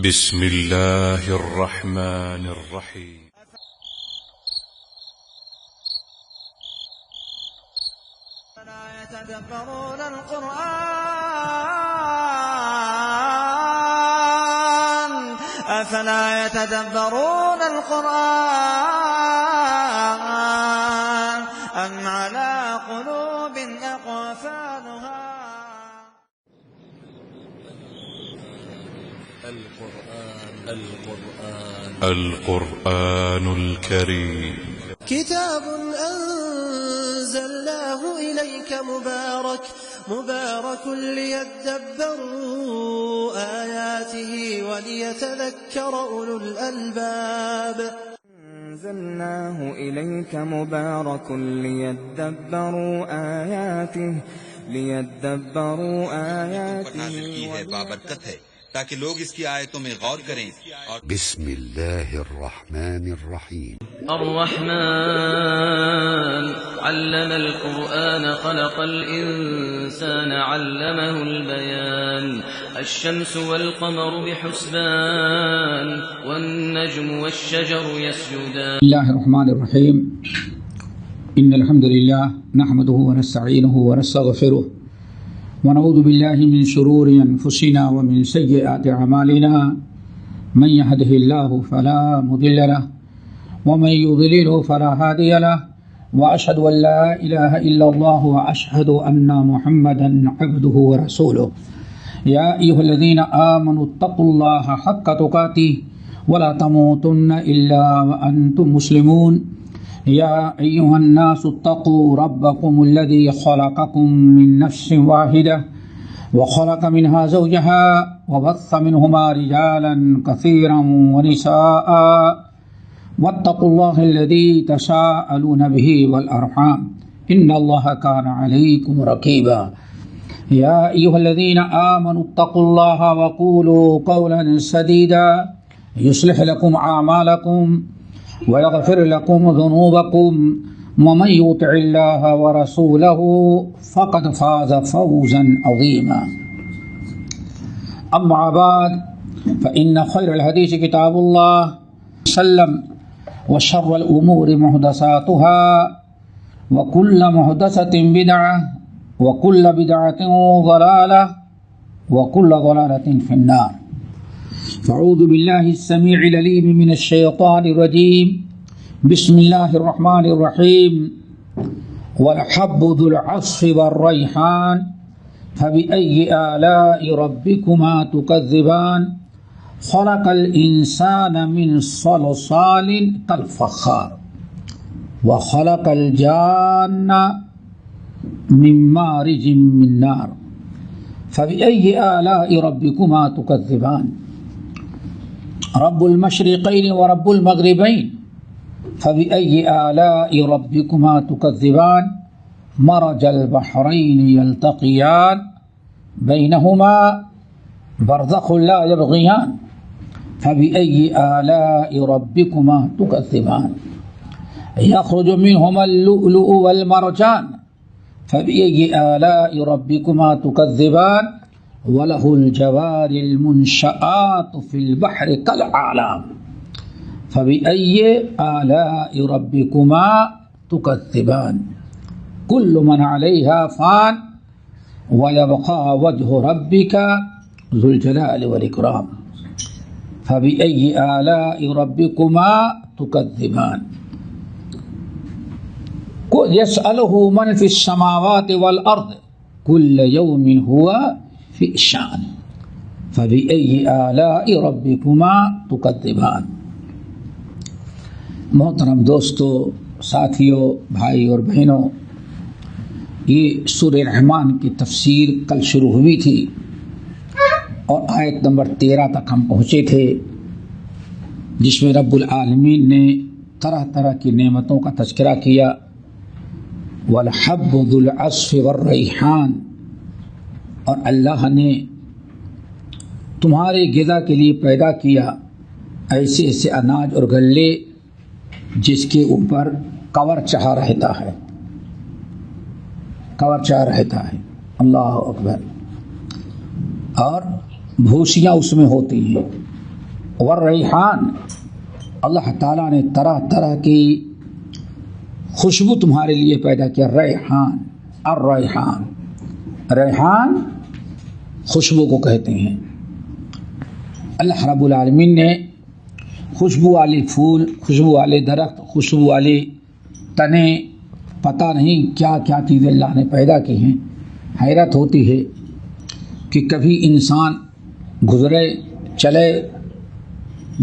بسم الله الرحمن الرحيم. أفلا يتدبرون القرآن أم على قلوب أقفالها. القرآن الكريم كتاب أنزلناه إليك مبارك ليدبروا آياته وليتذكر أولو الألباب. أنزلناه إليك مبارك ليدبروا آياته نازل کی ہے بابرکت ہے تاکہ لوگ اس کی آیتوں میں غور کریں اور بسم الله الرحمن الرحيم. الرحمن علم القرآن خلق الإنسان علمه البيان الشمس والقمر بحسبان والنجم والشجر يسجدان. بسم الله الرحمن الرحيم. إن الحمد لله نحمده ونستعينه ونستغفره ونعوذ بالله من شرور أنفسنا ومن سيئات أعمالنا من يهده الله فلا مضل له ومن يضلله فلا هادي له وأشهد أن لا إله إلا الله وأشهد أن محمدا عبده ورسوله. يا أيها الذين آمنوا اتقوا الله حق تقاته ولا تموتن إلا وأنتم مسلمون. يا أيها الناس اتقوا ربكم الذي خلقكم من نفس واحدة وخلق منها زوجها وبث منهما رجالا كثيرا ونساء واتقوا الله الذي تساءلون به والأرحام إن الله كان عليكم رقيبا. يا أيها الذين آمنوا اتقوا الله وقولوا قولا سديدا يصلح لكم أعمالكم ويغفر لكم ذنوبكم ومن يطع الله ورسوله فقد فاز فوزا عظيما. أما بعد فإن خير الحديث كتاب الله وسلم وشر الأمور محدثاتها وكل محدثة بدعة وكل بدعة ضلالة وكل ضلالة في النار. فاعوذ بالله السميع العليم من الشيطان الرجيم. بسم الله الرحمن الرحيم. والحب ذو العصف والريحان فبأي آلاء ربكما تكذبان. خلق الإنسان من صلصال كالفخار وخلق الجان من مارج من نار فبأي آلاء ربكما تكذبان. رب المشرقين ورب المغربين فبأي آلاء ربكما تكذبان. مرج البحرين يلتقيان بينهما برزخ لا يبغيان فبأي آلاء ربكما تكذبان. يخرج منهما اللؤلؤ والمرجان فبأي آلاء ربكما تكذبان. وله الجوار المنشآت في البحر كالأعلام فبأي آلاء ربكما تكذبان. كل من عليها فان ويبقى وجه ربك ذو الجلال والإكرام فبأي آلاء ربكما تكذبان. يسأله من في السماوات والأرض كل يوم هو في شان فبأي آلاء ربكما تكذبان. محترم دوستو، ساتھیوں، بھائی اور بہنوں، یہ سورہ رحمان کی تفسیر کل شروع ہوئی تھی اور آیت نمبر 13 تک ہم پہنچے تھے، جس میں رب العالمین نے طرح طرح کی نعمتوں کا تذکرہ کیا. والحب ذو العصف والریحان، اور اللہ نے تمہارے غذا کے لیے پیدا کیا ایسے ایسے اناج اور غلے جس کے اوپر کور چڑھا رہتا ہے، کور چڑھا رہتا ہے. اللہ اکبر. اور بھوسیاں اس میں ہوتی ہیں، والریحان، اللہ تعالیٰ نے طرح طرح کی خوشبو تمہارے لیے پیدا کیا. ریحان، الریحان، ریحان خوشبو کو کہتے ہیں. اللہ رب العالمین نے خوشبو والے پھول، خوشبو والے درخت، خوشبو والے تنے، پتہ نہیں کیا کیا چیزیں اللہ نے پیدا کی ہیں. حیرت ہوتی ہے کہ کبھی انسان گزرے چلے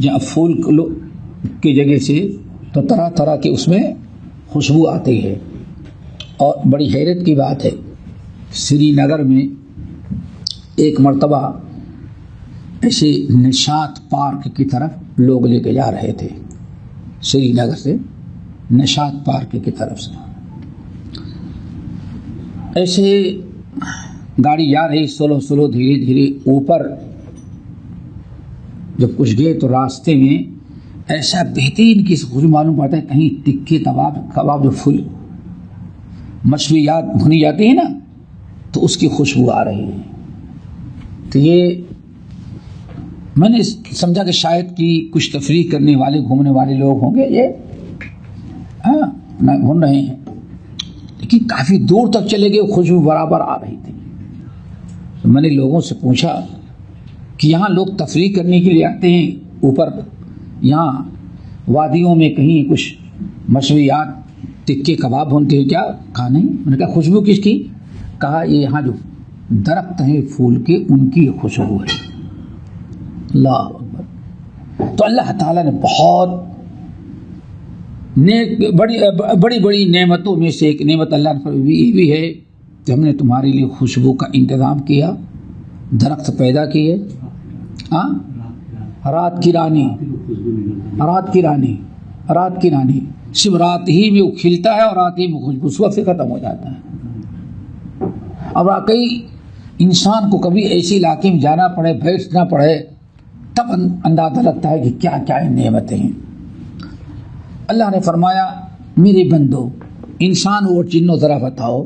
جہاں پھول کی جگہ سے تو طرح طرح کی اس میں خوشبو آتی ہے. اور بڑی حیرت کی بات ہے، سری نگر میں ایک مرتبہ ایسے نشاط پارک کی طرف لوگ لے کے جا رہے تھے، سری نگر سے نشاط پارک کی طرف سے ایسے گاڑی جا رہی سلو سلو دھیرے دھیرے. اوپر جب کچھ گئے تو راستے میں ایسا بہترین کی خوشبو معلوم پڑتا ہے، کہیں ٹکے کباب جو پھول مچھلیات بھنی جاتی ہیں نا تو اس کی خوشبو آ رہی ہے. تو یہ میں نے سمجھا کہ شاید کہ کچھ تفریح کرنے والے گھومنے والے لوگ ہوں گے، یہ گھوم رہے ہیں، لیکن کافی دور تک چلے گئے، خوشبو برابر آ رہی تھی. تو میں نے لوگوں سے پوچھا کہ یہاں لوگ تفریح کرنے کے لیے آتے ہیں، اوپر یہاں وادیوں میں کہیں کچھ مچھلیات ٹکے کباب بنتے ہیں کیا؟ کہا نہیں. میں نے کہا خوشبو کس کی؟ کہا یہ یہاں جو درخت ہیں پھول کے ان کی خوشبو ہے. اللہ اکبر. تو اللہ تعالیٰ نے بہت بڑی بڑی نعمتوں میں سے ایک نعمت اللہ نے یہ بھی ہے کہ ہم نے تمہارے لیے خوشبو کا انتظام کیا، درخت پیدا کیے. رات کی رانی صرف رات ہی میں وہ کھلتا ہے اور رات ہی میں خوشبو صبح سے ختم ہو جاتا ہے. اب واقعی انسان کو کبھی ایسے علاقے میں جانا پڑے، بیٹھنا پڑے، تب اندازہ لگتا ہے کہ کیا کیا نعمتیں ہیں. اللہ نے فرمایا میرے بندو، انسان اور جنوں ذرا بتاؤ،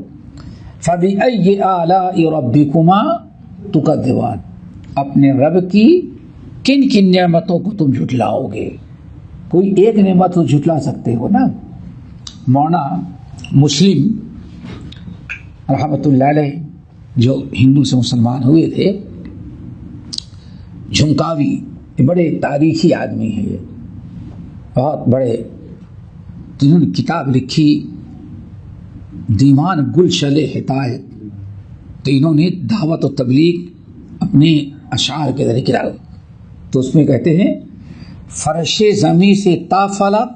فَبِأَيِّ آلَاءِ رَبِّكُمَا تُكَذِّبَانِ، اپنے رب کی کن کن نعمتوں کو تم جھٹلاؤ گے؟ کوئی ایک نعمت تو جھٹلا سکتے ہو نا. مولانا مسلم رحمۃ اللہ علیہ جو ہندو سے مسلمان ہوئے تھے، جھمکاوی، بڑے تاریخی آدمی ہیں، یہ بہت بڑے. جنہوں نے کتاب لکھی دیوان گلشن ہدایت، تو انہوں نے دعوت و تبلیغ اپنے اشعار کے ذریعے کیا. تو اس میں کہتے ہیں فرش زمیں سے تا فلک،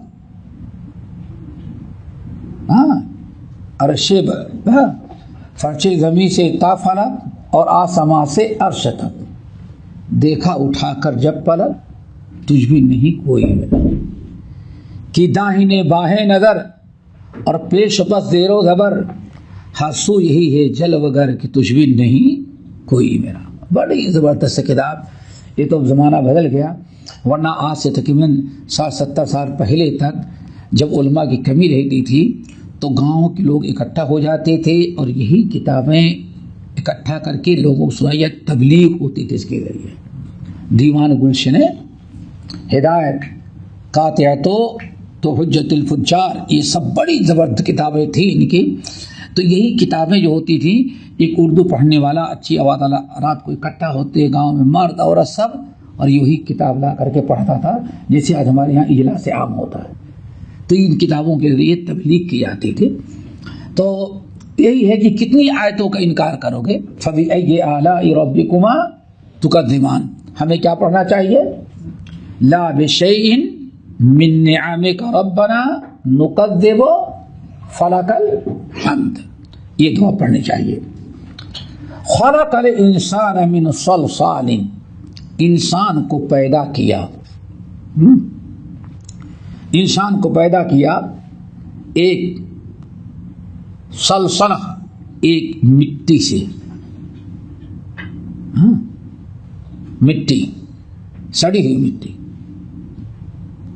فرش زمیں سے تا فلک اور آسماں سے عرش تک، دیکھا اٹھا کر جب پلک تجھ بھی نہیں کوئی ملا، کہ داہنے باہیں نظر اور پیش پس زیر و زبر، ہاسو یہی ہے جل وگر کہ تجھ بھی نہیں کوئی میرا. بڑی زبردست کتاب. یہ تو زمانہ بدل گیا، ورنہ آج سے تقریباً 60-70 سال پہلے تک جب علماء کی کمی رہتی تھی تو گاؤں کے لوگ اکٹھا ہو جاتے تھے اور یہی کتابیں اکٹھا کر کے لوگوں کو سنائی، تبلیغ ہوتی تھی اس کے ذریعے. دیوان گلشن ہدایت، قاطعۃ تو حجت الفجار، یہ سب بڑی زبردست کتابیں تھیں ان کی. تو یہی کتابیں جو ہوتی تھیں، ایک اردو پڑھنے والا اچھی آواز والا رات کو اکٹھا ہوتے گاؤں میں، مرد عورت سب، اور یہی کتاب لا کر کے پڑھتا تھا، جیسے آج ہمارے یہاں اجلاس عام ہوتا ہے. تو ان کتابوں کے ذریعے تبلیغ کی جاتی تھی. تو یہی ہے کہ کتنی آیتوں کا انکار کرو گے. فَبِأَيِّ آلَاءِ رَبِّكُمَا تُكَذِّبَانِ، ہمیں کیا پڑھنا چاہیے؟ لَا بِشَيْءٍ مِّن نِّعَمِكَ رَبَّنَا نُكَذِّبُ فَلَكَ الْحَمْدُ، یہ دعا پڑھنی چاہیے. خلق الانسان من صلصال، انسان کو پیدا کیا، انسان کو پیدا کیا ایک سلسلہ، ایک مٹی سے، مٹی، سڑی ہوئی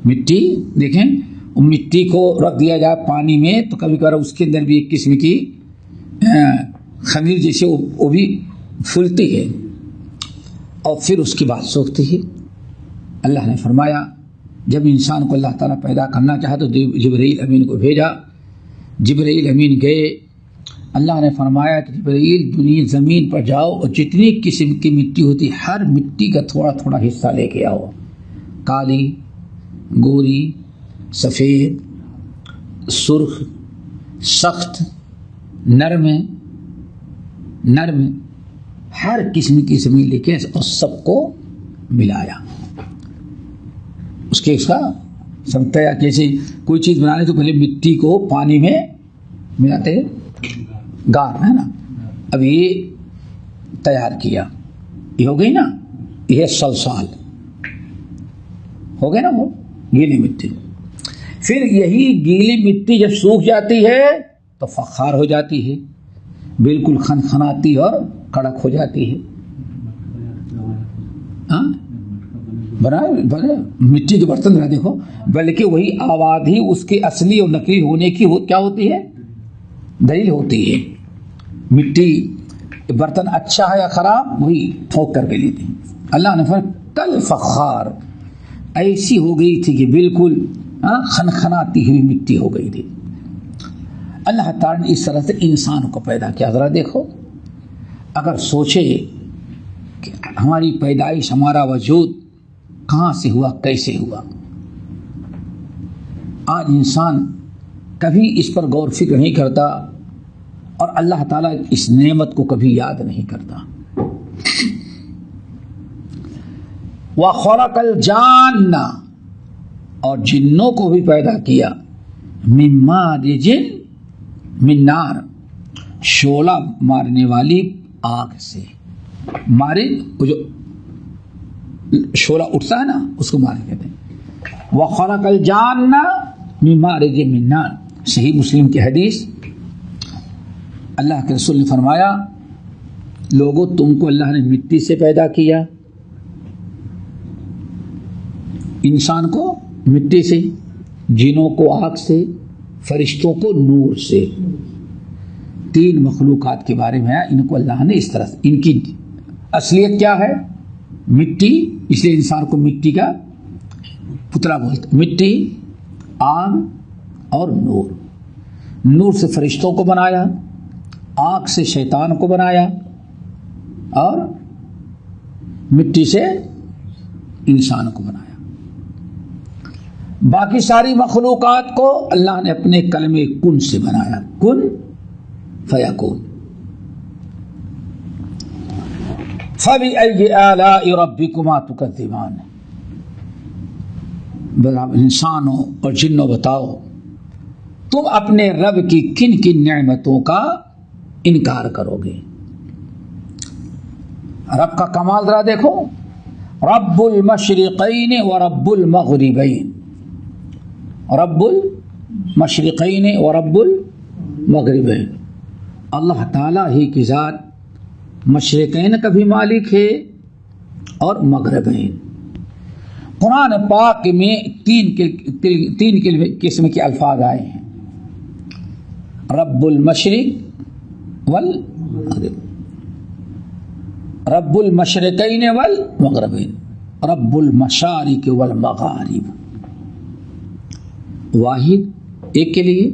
مٹی دیکھیں، مٹی کو رکھ دیا جائے پانی میں تو کبھی کبھار اس کے اندر بھی ایک قسم کی خمیر جیسے وہ بھی پھولتی ہے اور پھر اس کے بعد سوکھتی ہے. اللہ نے فرمایا جب انسان کو اللہ تعالیٰ پیدا کرنا چاہا تو جبرائیل امین کو بھیجا. جبرائیل امین گئے. اللہ نے فرمایا کہ جبرائیل دنیا زمین پر جاؤ اور جتنی قسم کی مٹی ہوتی ہر مٹی کا تھوڑا تھوڑا حصہ لے کے آؤ. کالی، گوری، سفید، سرخ، سخت، نرم ہر قسم کی زمین لے کے اور سب کو ملایا. اس کا سمجھتا کیسے کوئی چیز بنانے تو پہلے مٹی کو پانی میں ملاتے گار ہے نا. اب یہ تیار کیا، یہ ہو گئی نا، یہ سلسال ہو گئے نا، وہ گیلی مٹی. پھر یہی گیلی مٹی جب سوکھ جاتی ہے تو فخار ہو جاتی ہے، بالکل خنخناتی اور کڑک ہو جاتی ہے. ہاں بنے مٹی کے برتن ذرا دیکھو، بلکہ وہی آواز ہی اس کے اصلی اور نقلی ہونے کی کیا ہوتی ہے؟ دلیل ہوتی ہے. مٹی برتن اچھا ہے یا خراب وہی ٹھوک کر کے لیتے ہیں. اللہ نے فرمایا کل فخار، ایسی ہو گئی تھی کہ بالکل خنخناتی ہوئی مٹی ہو گئی تھی. اللہ تعالیٰ نے اس طرح سے انسان کو پیدا کیا. ذرا دیکھو، اگر سوچے کہ ہماری پیدائش، ہمارا وجود کہاں سے ہوا، کیسے ہوا، آج انسان کبھی اس پر غور فکر نہیں کرتا اور اللہ تعالیٰ اس نعمت کو کبھی یاد نہیں کرتا. وَخَلَقَ الْجَانَّ، اور جنوں کو بھی پیدا کیا، مِن مَارِجٍ مِن نار، شعلہ مارنے والی آگ سے. مارج وہ جو شعلہ اٹھتا ہے نا اس کو مارج کہتے ہیں. وَخَلَقَ الْجَانَّ مِن مَارِجٍ مِن نار. صحیح مسلم کی حدیث، اللہ کے رسول نے فرمایا لوگوں تم کو اللہ نے مٹی سے پیدا کیا، انسان کو مٹی سے، جنوں کو آگ سے، فرشتوں کو نور سے. 3 مخلوقات کے بارے میں ان کو اللہ نے اس طرح سے، ان کی اصلیت کیا ہے؟ مٹی، اس لیے انسان کو مٹی کا پتلا بولتے. مٹی، آگ اور نور. نور سے فرشتوں کو بنایا، آگ سے شیطان کو بنایا، اور مٹی سے انسان کو بنایا. باقی ساری مخلوقات کو اللہ نے اپنے کلمے کن سے بنایا، کن فیکون. فَبِأَيِّ آلَاءِ رَبِّكُمَا تُكَذِّبَانِ. انسانوں اور جنوں بتاؤ تم اپنے رب کی کن کن نعمتوں کا انکار کرو گے. رب کا کمال ذرا دیکھو، رب المشرقین و رب المغربین. رب المشرقین و رب المغربین، اللہ تعالیٰ ہی کی ذات مشرقین کا بھی مالک ہے اور مغربین. قرآن پاک میں 3 قسم کے الفاظ آئے ہیں، رب المشرق والمغرب، رب المشرقین والمغربین، رب المشارق والمغارب. واحد ایک کے لیے،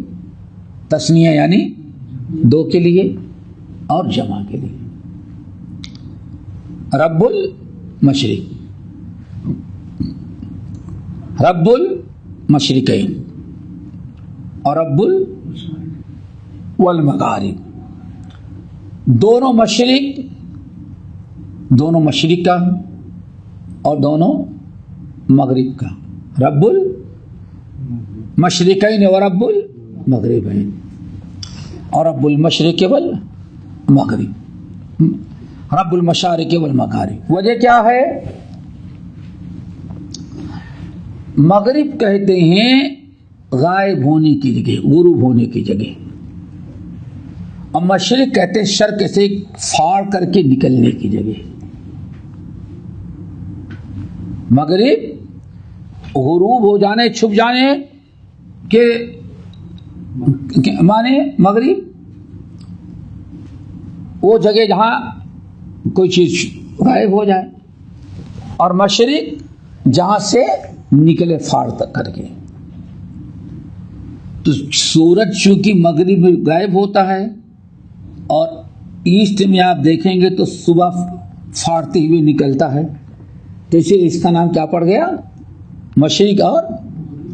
تثنیہ یعنی 2 کے لیے، اور جمع کے لیے. رب المشرق، رب المشرقین اور رب والمغارب. دونوں مشرق کا اور دونوں مغرب کا. رب المشرقین و رب المغربین اور رب المشرق والمغرب، رب المشارق والمغارب. وجہ کیا ہے؟ مغرب کہتے ہیں غائب ہونے کی جگہ، غروب ہونے کی جگہ، اور مشرق کہتے ہیں شرق سے پھاڑ کر کے نکلنے کی جگہ. مغرب غروب ہو جانے، چھپ جانے کے معنی مغرب وہ جگہ جہاں کوئی چیز غائب ہو جائے، اور مشرق جہاں سے نکلے فار تک کر کے. تو سورج چونکہ مغرب میں غائب ہوتا ہے اور ایسٹ میں آپ دیکھیں گے تو صبح پھاڑتے ہوئے نکلتا ہے، تو اسے اس کا نام کیا پڑ گیا؟ مشرق اور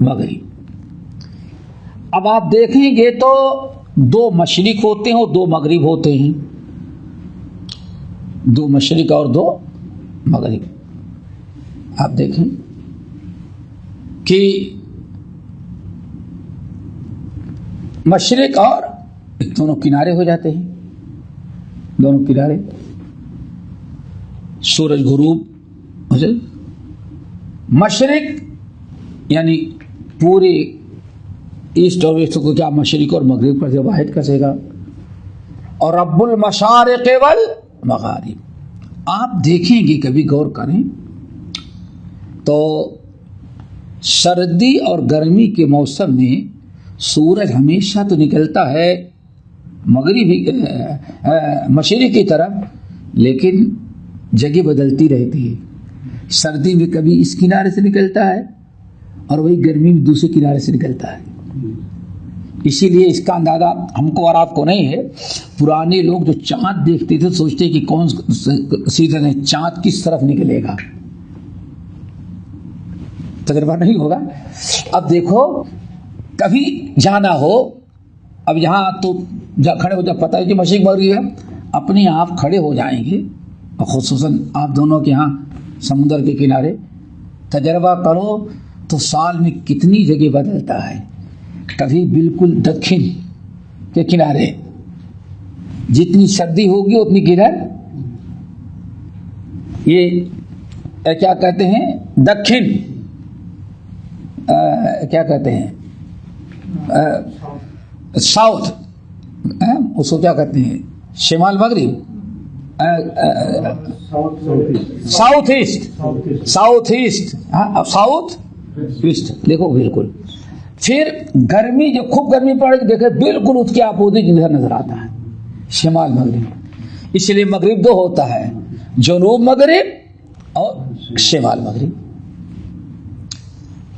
مغرب. اب آپ دیکھیں گے تو دو مشرق ہوتے ہیں اور دو مغرب ہوتے ہیں، دو مشرق اور دو مغرب. آپ دیکھیں کہ مشرق اور دونوں کنارے ہو جاتے ہیں، دونوں کنارے سورج غروب. مشرق یعنی پورے ایسٹ اور ویسٹ کو کیا مشرق اور مغرب پر واحد کسے گا. اور رب المشارق والمغارب. آپ دیکھیں گے کبھی غور کریں تو سردی اور گرمی کے موسم میں سورج ہمیشہ تو نکلتا ہے مغربی مشرق کی طرف، لیکن جگہ بدلتی رہتی ہے. سردی میں کبھی اس کنارے سے نکلتا ہے اور وہی گرمی میں دوسرے کنارے سے نکلتا ہے. اسی لیے اس کا اندازہ ہم کو اور آپ کو نہیں ہے. پرانے لوگ جو چاند دیکھتے تھے سوچتے کہ کون سیزن ہے، چاند کس طرف نکلے گا، تجربہ نہیں ہوگا. اب دیکھو کبھی جانا ہو، اب یہاں تو کھڑے ہو جب پتہ ہے کہ مشرق مغرب ہے، اپنے آپ کھڑے ہو جائیں گے، اور خصوصاً آپ دونوں کے ہاں سمندر کے کنارے تجربہ کرو تو سال میں کتنی جگہ بدلتا ہے. کبھی بالکل دکھن کے کنارے جتنی سردی ہوگی اتنی کدھر، یہ کیا کہتے ہیں دکھن، کیا کہتے ہیں ساؤتھ، اس کو کیا کہتے ہیں شمال مغرب، south east, south east, south east. دیکھو بالکل. پھر گرمی جو خوب گرمی پڑے گی دیکھے بالکل اس کے اپوزٹ ادھر نظر آتا ہے شمال مغرب. اس لیے مغرب دو ہوتا ہے، جنوب مغرب اور شمال مغرب.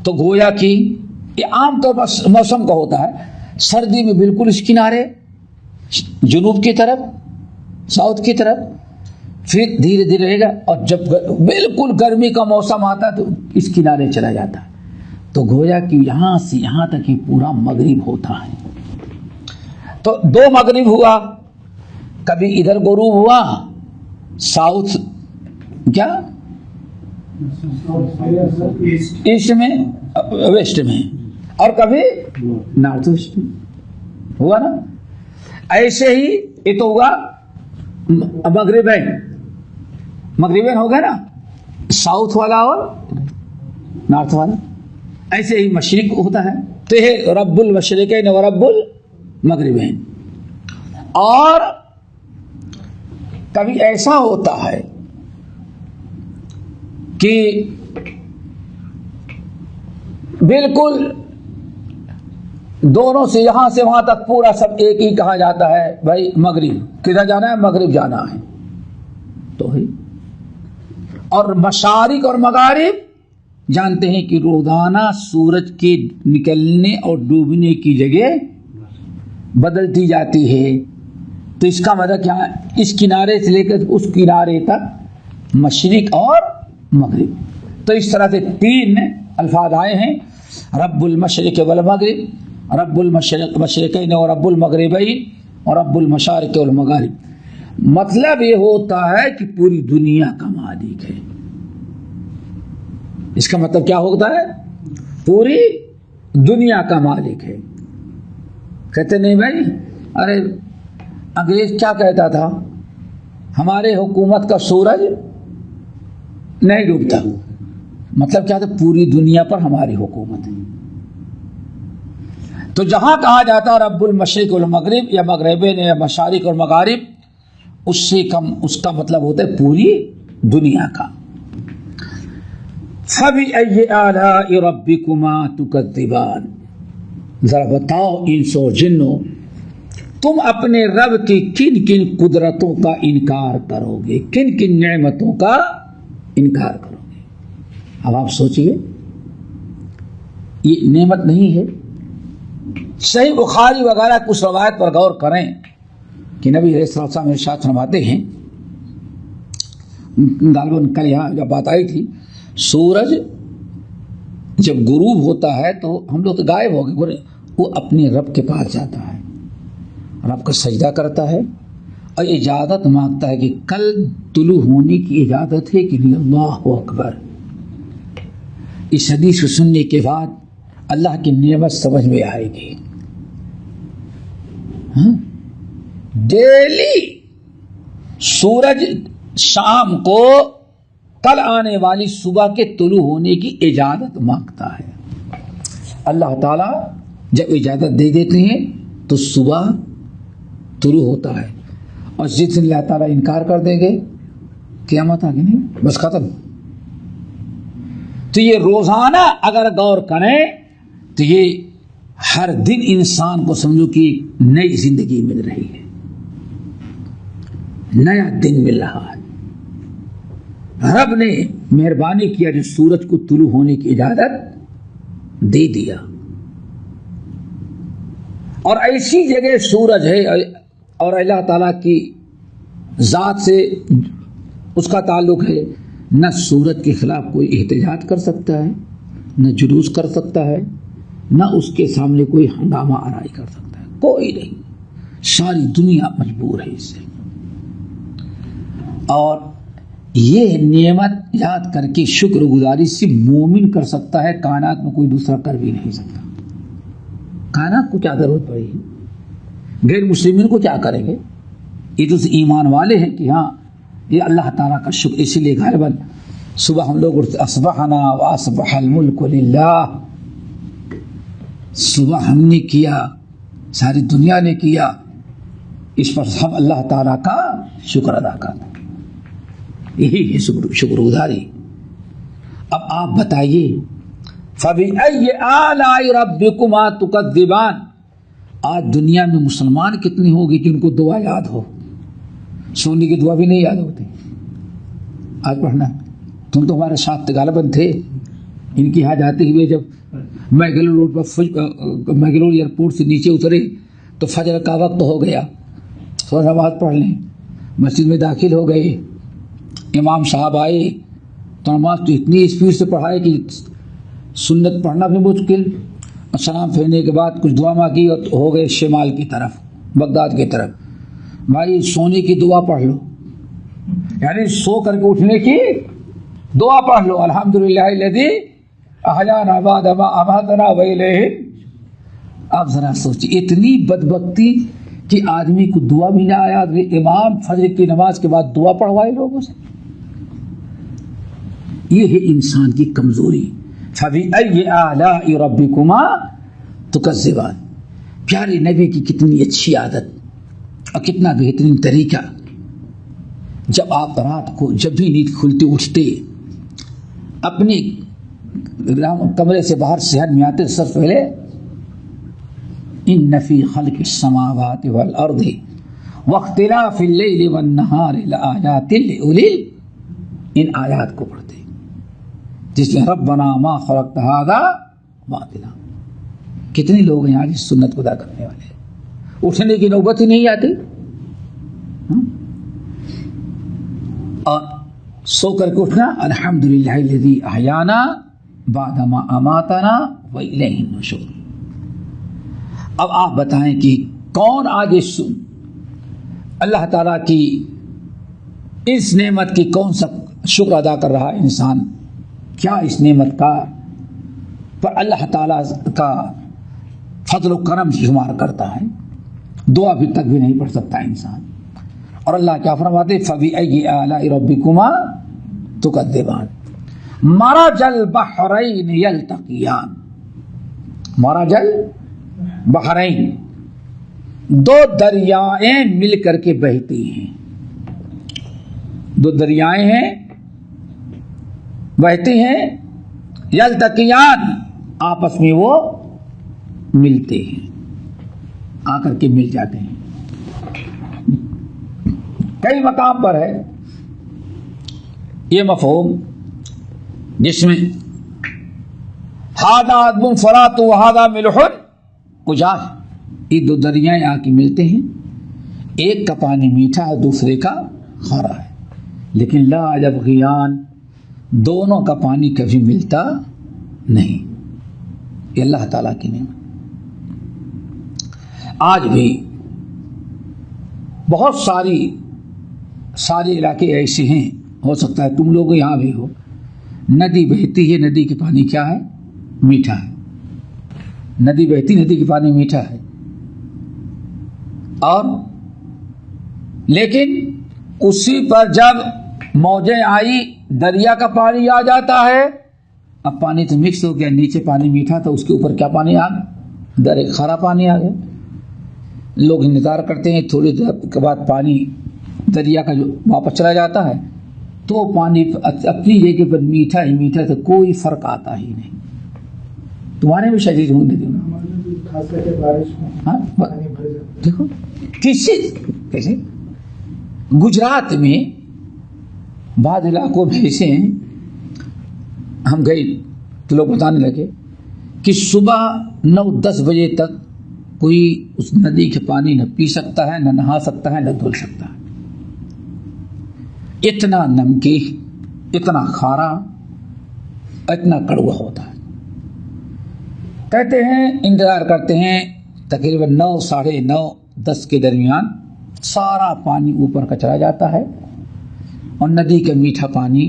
تو گویا کہ یہ عام طور پر موسم کا ہوتا ہے. سردی میں بالکل اس کنارے جنوب کی طرف، ساؤتھ کی طرف، پھر دھیرے دھیرے رہے گا، اور جب بالکل گرمی کا موسم آتا ہے تو اس کنارے چلا جاتا ہے. تو گویا کہ یہاں سے یہاں تک ہی پورا مغرب ہوتا ہے. تو دو مغرب ہوا، کبھی ادھر غروب ہوا ساؤتھ کیا ایسٹ میں ویسٹ میں، اور کبھی نارتھ ویسٹ میں ہوا نا. ایسے ہی یہ تو ہوا مغربین، مغربین ہو گیا نا، ساؤتھ والا اور نارتھ والا. ایسے ہی مشرق ہوتا ہے. تو یہ رب المشرقین و رب المغربین. اور کبھی ایسا ہوتا ہے کہ بالکل دونوں سے یہاں سے وہاں تک پورا سب ایک ہی کہا جاتا ہے بھائی مغرب کدھر جانا ہے، مغرب جانا ہے. تو ہی اور مشارق اور مغارب جانتے ہیں کہ روزانہ سورج کے نکلنے اور ڈوبنے کی جگہ بدلتی جاتی ہے. تو اس کا مطلب کیا ہے، اس کنارے سے لے کر اس کنارے تک مشرق اور مغرب. تو اس طرح سے تین الفاظ آئے ہیں، رب المشرق والمغرب، رب المشرقین و رب المغربین اور رب المشارق والمغارب. مطلب یہ ہوتا ہے کہ پوری دنیا کا مالک ہے. اس کا مطلب کیا ہوتا ہے، پوری دنیا کا مالک ہے. کہتے نہیں بھائی، ارے انگریز کیا کہتا تھا، ہمارے حکومت کا سورج نہیں ڈوبتا. مطلب کیا تھا، پوری دنیا پر ہماری حکومت ہے. تو جہاں کہا جاتا رب المشرق والمغرب یا مغربین یا مشارق اور مغارب، اس سے کم اس کا مطلب ہوتا ہے پوری دنیا کا. فَبِأَيِّ آلَاءِ رَبِّكُمَا تُكَذِّبَانِ. ذرا بتاؤ انس و جنوں، تم اپنے رب کی کن کن قدرتوں کا انکار کرو گے، کن کن نعمتوں کا انکار کرو گے. اب آپ سوچئے یہ نعمت نہیں ہے؟ صحیح بخاری وغیرہ کچھ روایت پر غور کریں کہ نبی علیہ السلام ارشاد فرماتے ہیں، غالباً کل یہاں جب بات آئی تھی، سورج جب غروب ہوتا ہے تو ہم لوگ تو غائب ہو گئے، وہ اپنے رب کے پاس جاتا ہے، رب کا سجدہ کرتا ہے اور اجازت مانگتا ہے کہ کل طلوع ہونے کی اجازت ہے کہ نہیں؟ اللہ اکبر۔ اس حدیث کو سننے کے بعد اللہ کی نعمت سمجھ میں آئے گی۔ ڈیلی سورج شام کو کل آنے والی صبح کے طلوع ہونے کی اجازت مانگتا ہے۔ اللہ تعالیٰ جب اجازت دے دیتے ہیں تو صبح طلوع ہوتا ہے، اور جس دن اللہ تعالیٰ انکار کر دیں گے قیامت آگے نہیں، بس ختم۔ تو یہ روزانہ اگر غور کریں تو یہ ہر دن انسان کو سمجھو کہ نئی زندگی مل رہی ہے، نیا دن مل رہا ہے۔ رب نے مہربانی کیا جو سورج کو طلوع ہونے کی اجازت دے دیا، اور ایسی جگہ سورج ہے اور اللہ تعالیٰ کی ذات سے اس کا تعلق ہے، نہ سورج کے خلاف کوئی احتجاج کر سکتا ہے، نہ جلوس کر سکتا ہے، نہ اس کے سامنے کوئی ہنگامہ آرائی کر سکتا ہے، کوئی نہیں، ساری دنیا مجبور ہے اس سے۔ اور یہ نعمت یاد کر کے شکر گزاری سے مومن کر سکتا ہے، کائنات میں کوئی دوسرا کر بھی نہیں سکتا۔ کائنات کو کیا ضرورت پڑی ہے؟ غیر مسلمین کو کیا کریں گے؟ یہ تو ایمان والے ہیں کہ ہاں یہ اللہ تعالیٰ کا شکر۔ اسی لیے غالباً صبح ہم لوگ اٹھتے اصبحنا واصبح الملک للہ، صبح ہم نے کیا، ساری دنیا نے کیا، اس پر ہم اللہ تعالیٰ کا شکر ادا کرتے ہیں، یہی ہے شکر گزاری۔ اب آپ بتائیے فَبِأَيِّ آلَاءِ رَبِّكُمَا تُكَذِّبَانِ، آج دنیا میں مسلمان کتنے ہوں گے جن کو دعا یاد ہو؟ سونے کی دعا بھی نہیں یاد ہوتی۔ آج پڑھنا، تم تو ہمارے ساتھ غالباً تھے، ان کی یہاں جاتے ہوئے جب میگلور روڈ پر میگلور ایئرپورٹ سے نیچے اترے تو فجر کا وقت ہو گیا، سو نماز پڑھ لیں، مسجد میں داخل ہو گئے، امام صاحب آئے تو نماز تو اتنی اسپیڈ سے پڑھائے کہ سنت پڑھنا بھی مشکل، اور سلام پھیرنے کے بعد کچھ دعا مانگی اور ہو گئے شمال کی طرف، بغداد کی طرف۔ بھائی سونے کی دعا پڑھ لو، یعنی سو کر کے اٹھنے کی دعا پڑھ لو، الحمدللہ الذی احیانا بعد ما اماتنا والیہ۔ آپ ذرا سوچیں، اتنی بدبختی کہ آدمی کو دعا بھی نہ آیا، امام فجر کی نماز کے بعد دعا پڑھوائے لوگوں سے۔ یہ ہے انسان کی کمزوری۔ فَبِأَيِّ آلَاءِ رَبِّكُمَا تُكَذِّبَانِ، پیارے نبی کی کتنی اچھی عادت اور کتنا بہترین طریقہ۔ جب آپ رات کو جب بھی نیند کھلتے اٹھتے، اپنے کمرے سے باہر صحت میں آتے، سب سے پہلے ان فی خلق السماوات والارض واختلاف اللیل والنہار لآیات لأولی، ان آیات کو پڑھتے جس میں ربنا ما خلقت ھذا باطلا۔ کتنے لوگ ہیں آج اس سنت کو ادا کرنے والے، اٹھنے کی نوبت ہی نہیں آتی، اور سو کر کے اٹھنا الحمدللہ الذی احیانا بعد ما اماتنا والیہ النشور۔ اب آپ بتائیں کہ کون آج اللہ تعالیٰ کی اس نعمت کی کون سا شکر ادا کر رہا ہے انسان؟ کیا اس نعمت کا پر اللہ تعالیٰ کا فضل و کرم شمار کرتا ہے؟ دعا بھی تک بھی نہیں پڑھ سکتا انسان۔ اور اللہ کیا فرماتے؟ فَبِأَيِّ آلَاءِ رَبِّكُمَا تُكَذِّبَانِ مَرَجَ الْبَحْرَيْنِ يَلْتَقِيَانِ، مَرَجَ الْبَحْرَيْنِ، دو دریائیں مل کر کے بہتی ہیں، دو دریائیں ہیں بہتی ہیں، یلتقیان، آپس میں وہ ملتے ہیں، آ کر کے مل جاتے ہیں۔ کئی مقام پر ہے یہ مفہوم، جس میں ہادہ عذب فرات و ہادہ ملح اجاج، یہ دو دریائیں آ کے ملتے ہیں، ایک کا پانی میٹھا ہے دوسرے کا کھارا ہے، لیکن لا یبغیان، دونوں کا پانی کبھی ملتا نہیں۔ یہ اللہ تعالیٰ کی نعمت۔ آج بھی بہت سارے علاقے ایسے ہیں، ہو سکتا ہے تم لوگ یہاں بھی ہو، ندی بہتی ہے، ندی کے پانی کیا ہے؟ میٹھا ہے۔ ندی بہتی، ندی کے پانی میٹھا ہے، اور لیکن اسی پر جب موجیں آئی دریا کا پانی آ جاتا ہے، اب پانی تو مکس ہو گیا، نیچے پانی میٹھا تھا، اس کے اوپر کیا پانی آ گیا؟ ڈائریکٹ کھارا پانی آ گیا۔ لوگ انتظار کرتے ہیں، تھوڑی دیر کے بعد پانی دریا کا جو واپس چلا جاتا ہے تو پانی اپنی جگہ پر میٹھا ہی میٹھا، تو کوئی فرق آتا ہی نہیں۔ تمہارے بھی شدید ہوں ندی میں، دیکھو کیسے گجرات میں بعض علاقوں میں ایسے ہیں، ہم گئے تو لوگ بتانے لگے کہ صبح 9-10 بجے تک کوئی اس ندی کے پانی نہ پی سکتا ہے، نہ نہا سکتا ہے، نہ دھل سکتا ہے، اتنا نمکی، اتنا کھارا، اتنا کڑوا ہوتا ہے۔ کہتے ہیں انتظار کرتے ہیں تقریباً 9، 9:30، 10 کے درمیان سارا پانی اوپر کا چلا جاتا ہے اور ندی کا میٹھا پانی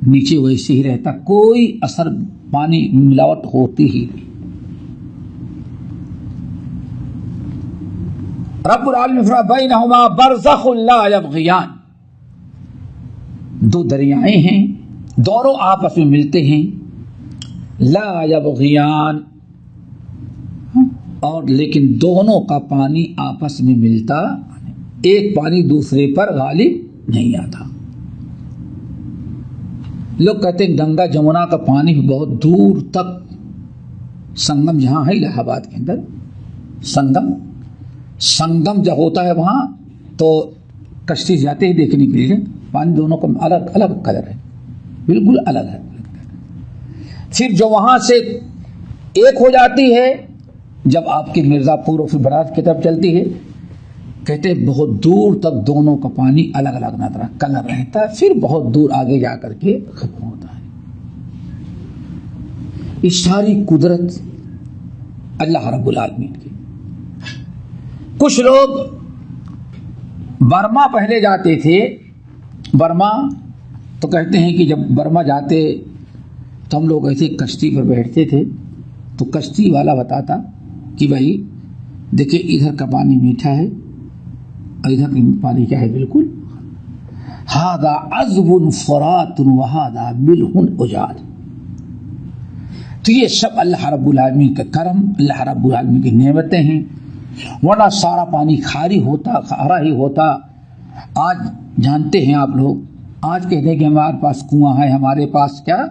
نیچے ویسے ہی رہتا، کوئی اثر پانی ملاوٹ ہوتی ہی نہیں۔ رب العالمین فرمایا بینہما برزخ لا یبغیان، دو دریائیں ہیں، دونوں آپس میں ملتے ہیں، لا یبغیان، اور لیکن دونوں کا پانی آپس میں ملتا، ایک پانی دوسرے پر غالب نہیں آتا۔ لوگ کہتے ہیں گنگا جمنا کا پانی بھی بہت دور تک، سنگم جہاں ہے الہ آباد کے اندر، سنگم جب ہوتا ہے وہاں تو کشتی جاتے ہیں دیکھنے کے لیے، پانی دونوں کا الگ الگ کلر ہے، بالکل الگ ہے۔ پھر جو وہاں سے ایک ہو جاتی ہے، جب آپ کی مرزا پور اور پھر برات کی طرف چلتی ہے، کہتے ہیں بہت دور تک دونوں کا پانی الگ الگ نظر کلر رہتا ہے، پھر بہت دور آگے جا کر کے ختم ہوتا ہے۔ یہ ساری قدرت اللہ رب العالمین کی۔ کچھ لوگ برما پہلے جاتے تھے، برما تو کہتے ہیں کہ جب برما جاتے تو ہم لوگ ایسے کشتی پر بیٹھتے تھے، تو کشتی والا بتاتا کہ بھائی دیکھیں ادھر کا پانی میٹھا ہے اور ادھر کا پانی کیا ہے؟ بالکل ہذا عذب فرات وہذا ملح اجاج۔ تو یہ سب اللہ رب العالمین کا کرم، اللہ رب العالمین کی نعمتیں ہیں، ورنہ سارا پانی کھاری ہوتا، کھارا ہی ہوتا۔ آج جانتے ہیں آپ لوگ، آج کہتے ہیں کہ ہمارے پاس کنواں ہے، ہمارے پاس کیا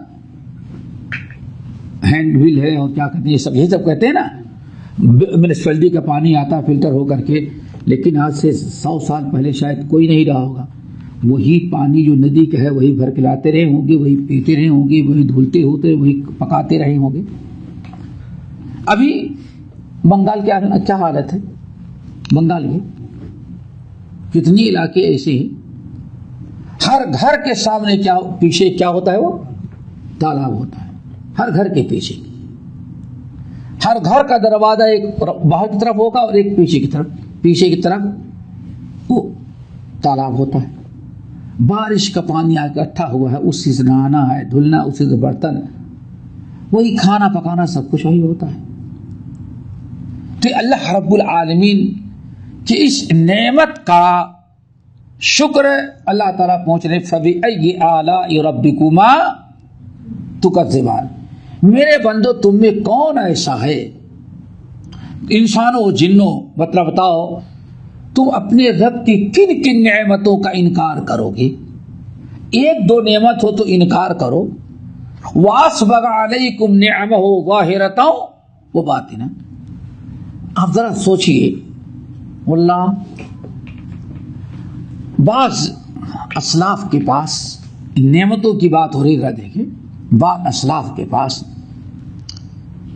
ہینڈ ویل ہے، اور کیا کہتے ہیں یہ سب کہتے ہیں نا، میونسپلٹی کا پانی آتا فلٹر ہو کر کے، لیکن آج سے 100 سال پہلے شاید کوئی نہیں رہا ہوگا، وہی پانی جو ندی کا ہے وہی بھر کے لاتے رہے ہوں گے، وہی پیتے رہے ہوں گے، وہی دھلتے ہوتے، وہی پکاتے رہے ہوں گے۔ ابھی بنگال کی کیا حالت ہے؟ بنگال میں کتنی علاقے ایسے ہیں، ہر گھر کے سامنے کیا پیچھے کیا ہوتا ہے؟ وہ تالاب ہوتا ہے، ہر گھر کے پیچھے، ہر گھر کا دروازہ ایک باہر کی طرف ہوگا اور ایک پیچھے کی طرف وہ تالاب ہوتا ہے۔ بارش کا پانی آ کے اکٹھا ہوا ہے، اسی سے نہانا ہے، دھلنا، اسی سے برتن، وہی کھانا پکانا، سب کچھ وہی ہوتا ہے۔ تو اللہ رب العالمین کی اس نعمت کا شکر اللہ تعالیٰ پہنچ رہے، فَبِأَيِّ آلَاءِ رَبِّكُمَا تُكَذِّبَانِ، میرے بندو تم میں کون ایسا ہے، انسانوں جنوں، مطلب بتاؤ تم اپنے رب کی کن کن نعمتوں کا انکار کرو گے؟ ایک دو نعمت ہو تو انکار کرو۔ وَأَسْبَغَ عَلَيْكُمْ نِعَمَهُ ظَاهِرَةً وَبَاطِنًا۔ آپ ذرا سوچئے، واللہ بعض اسلاف کے پاس نعمتوں کی بات ہو رہی، ذرا دیکھیں بعض اسلاف کے پاس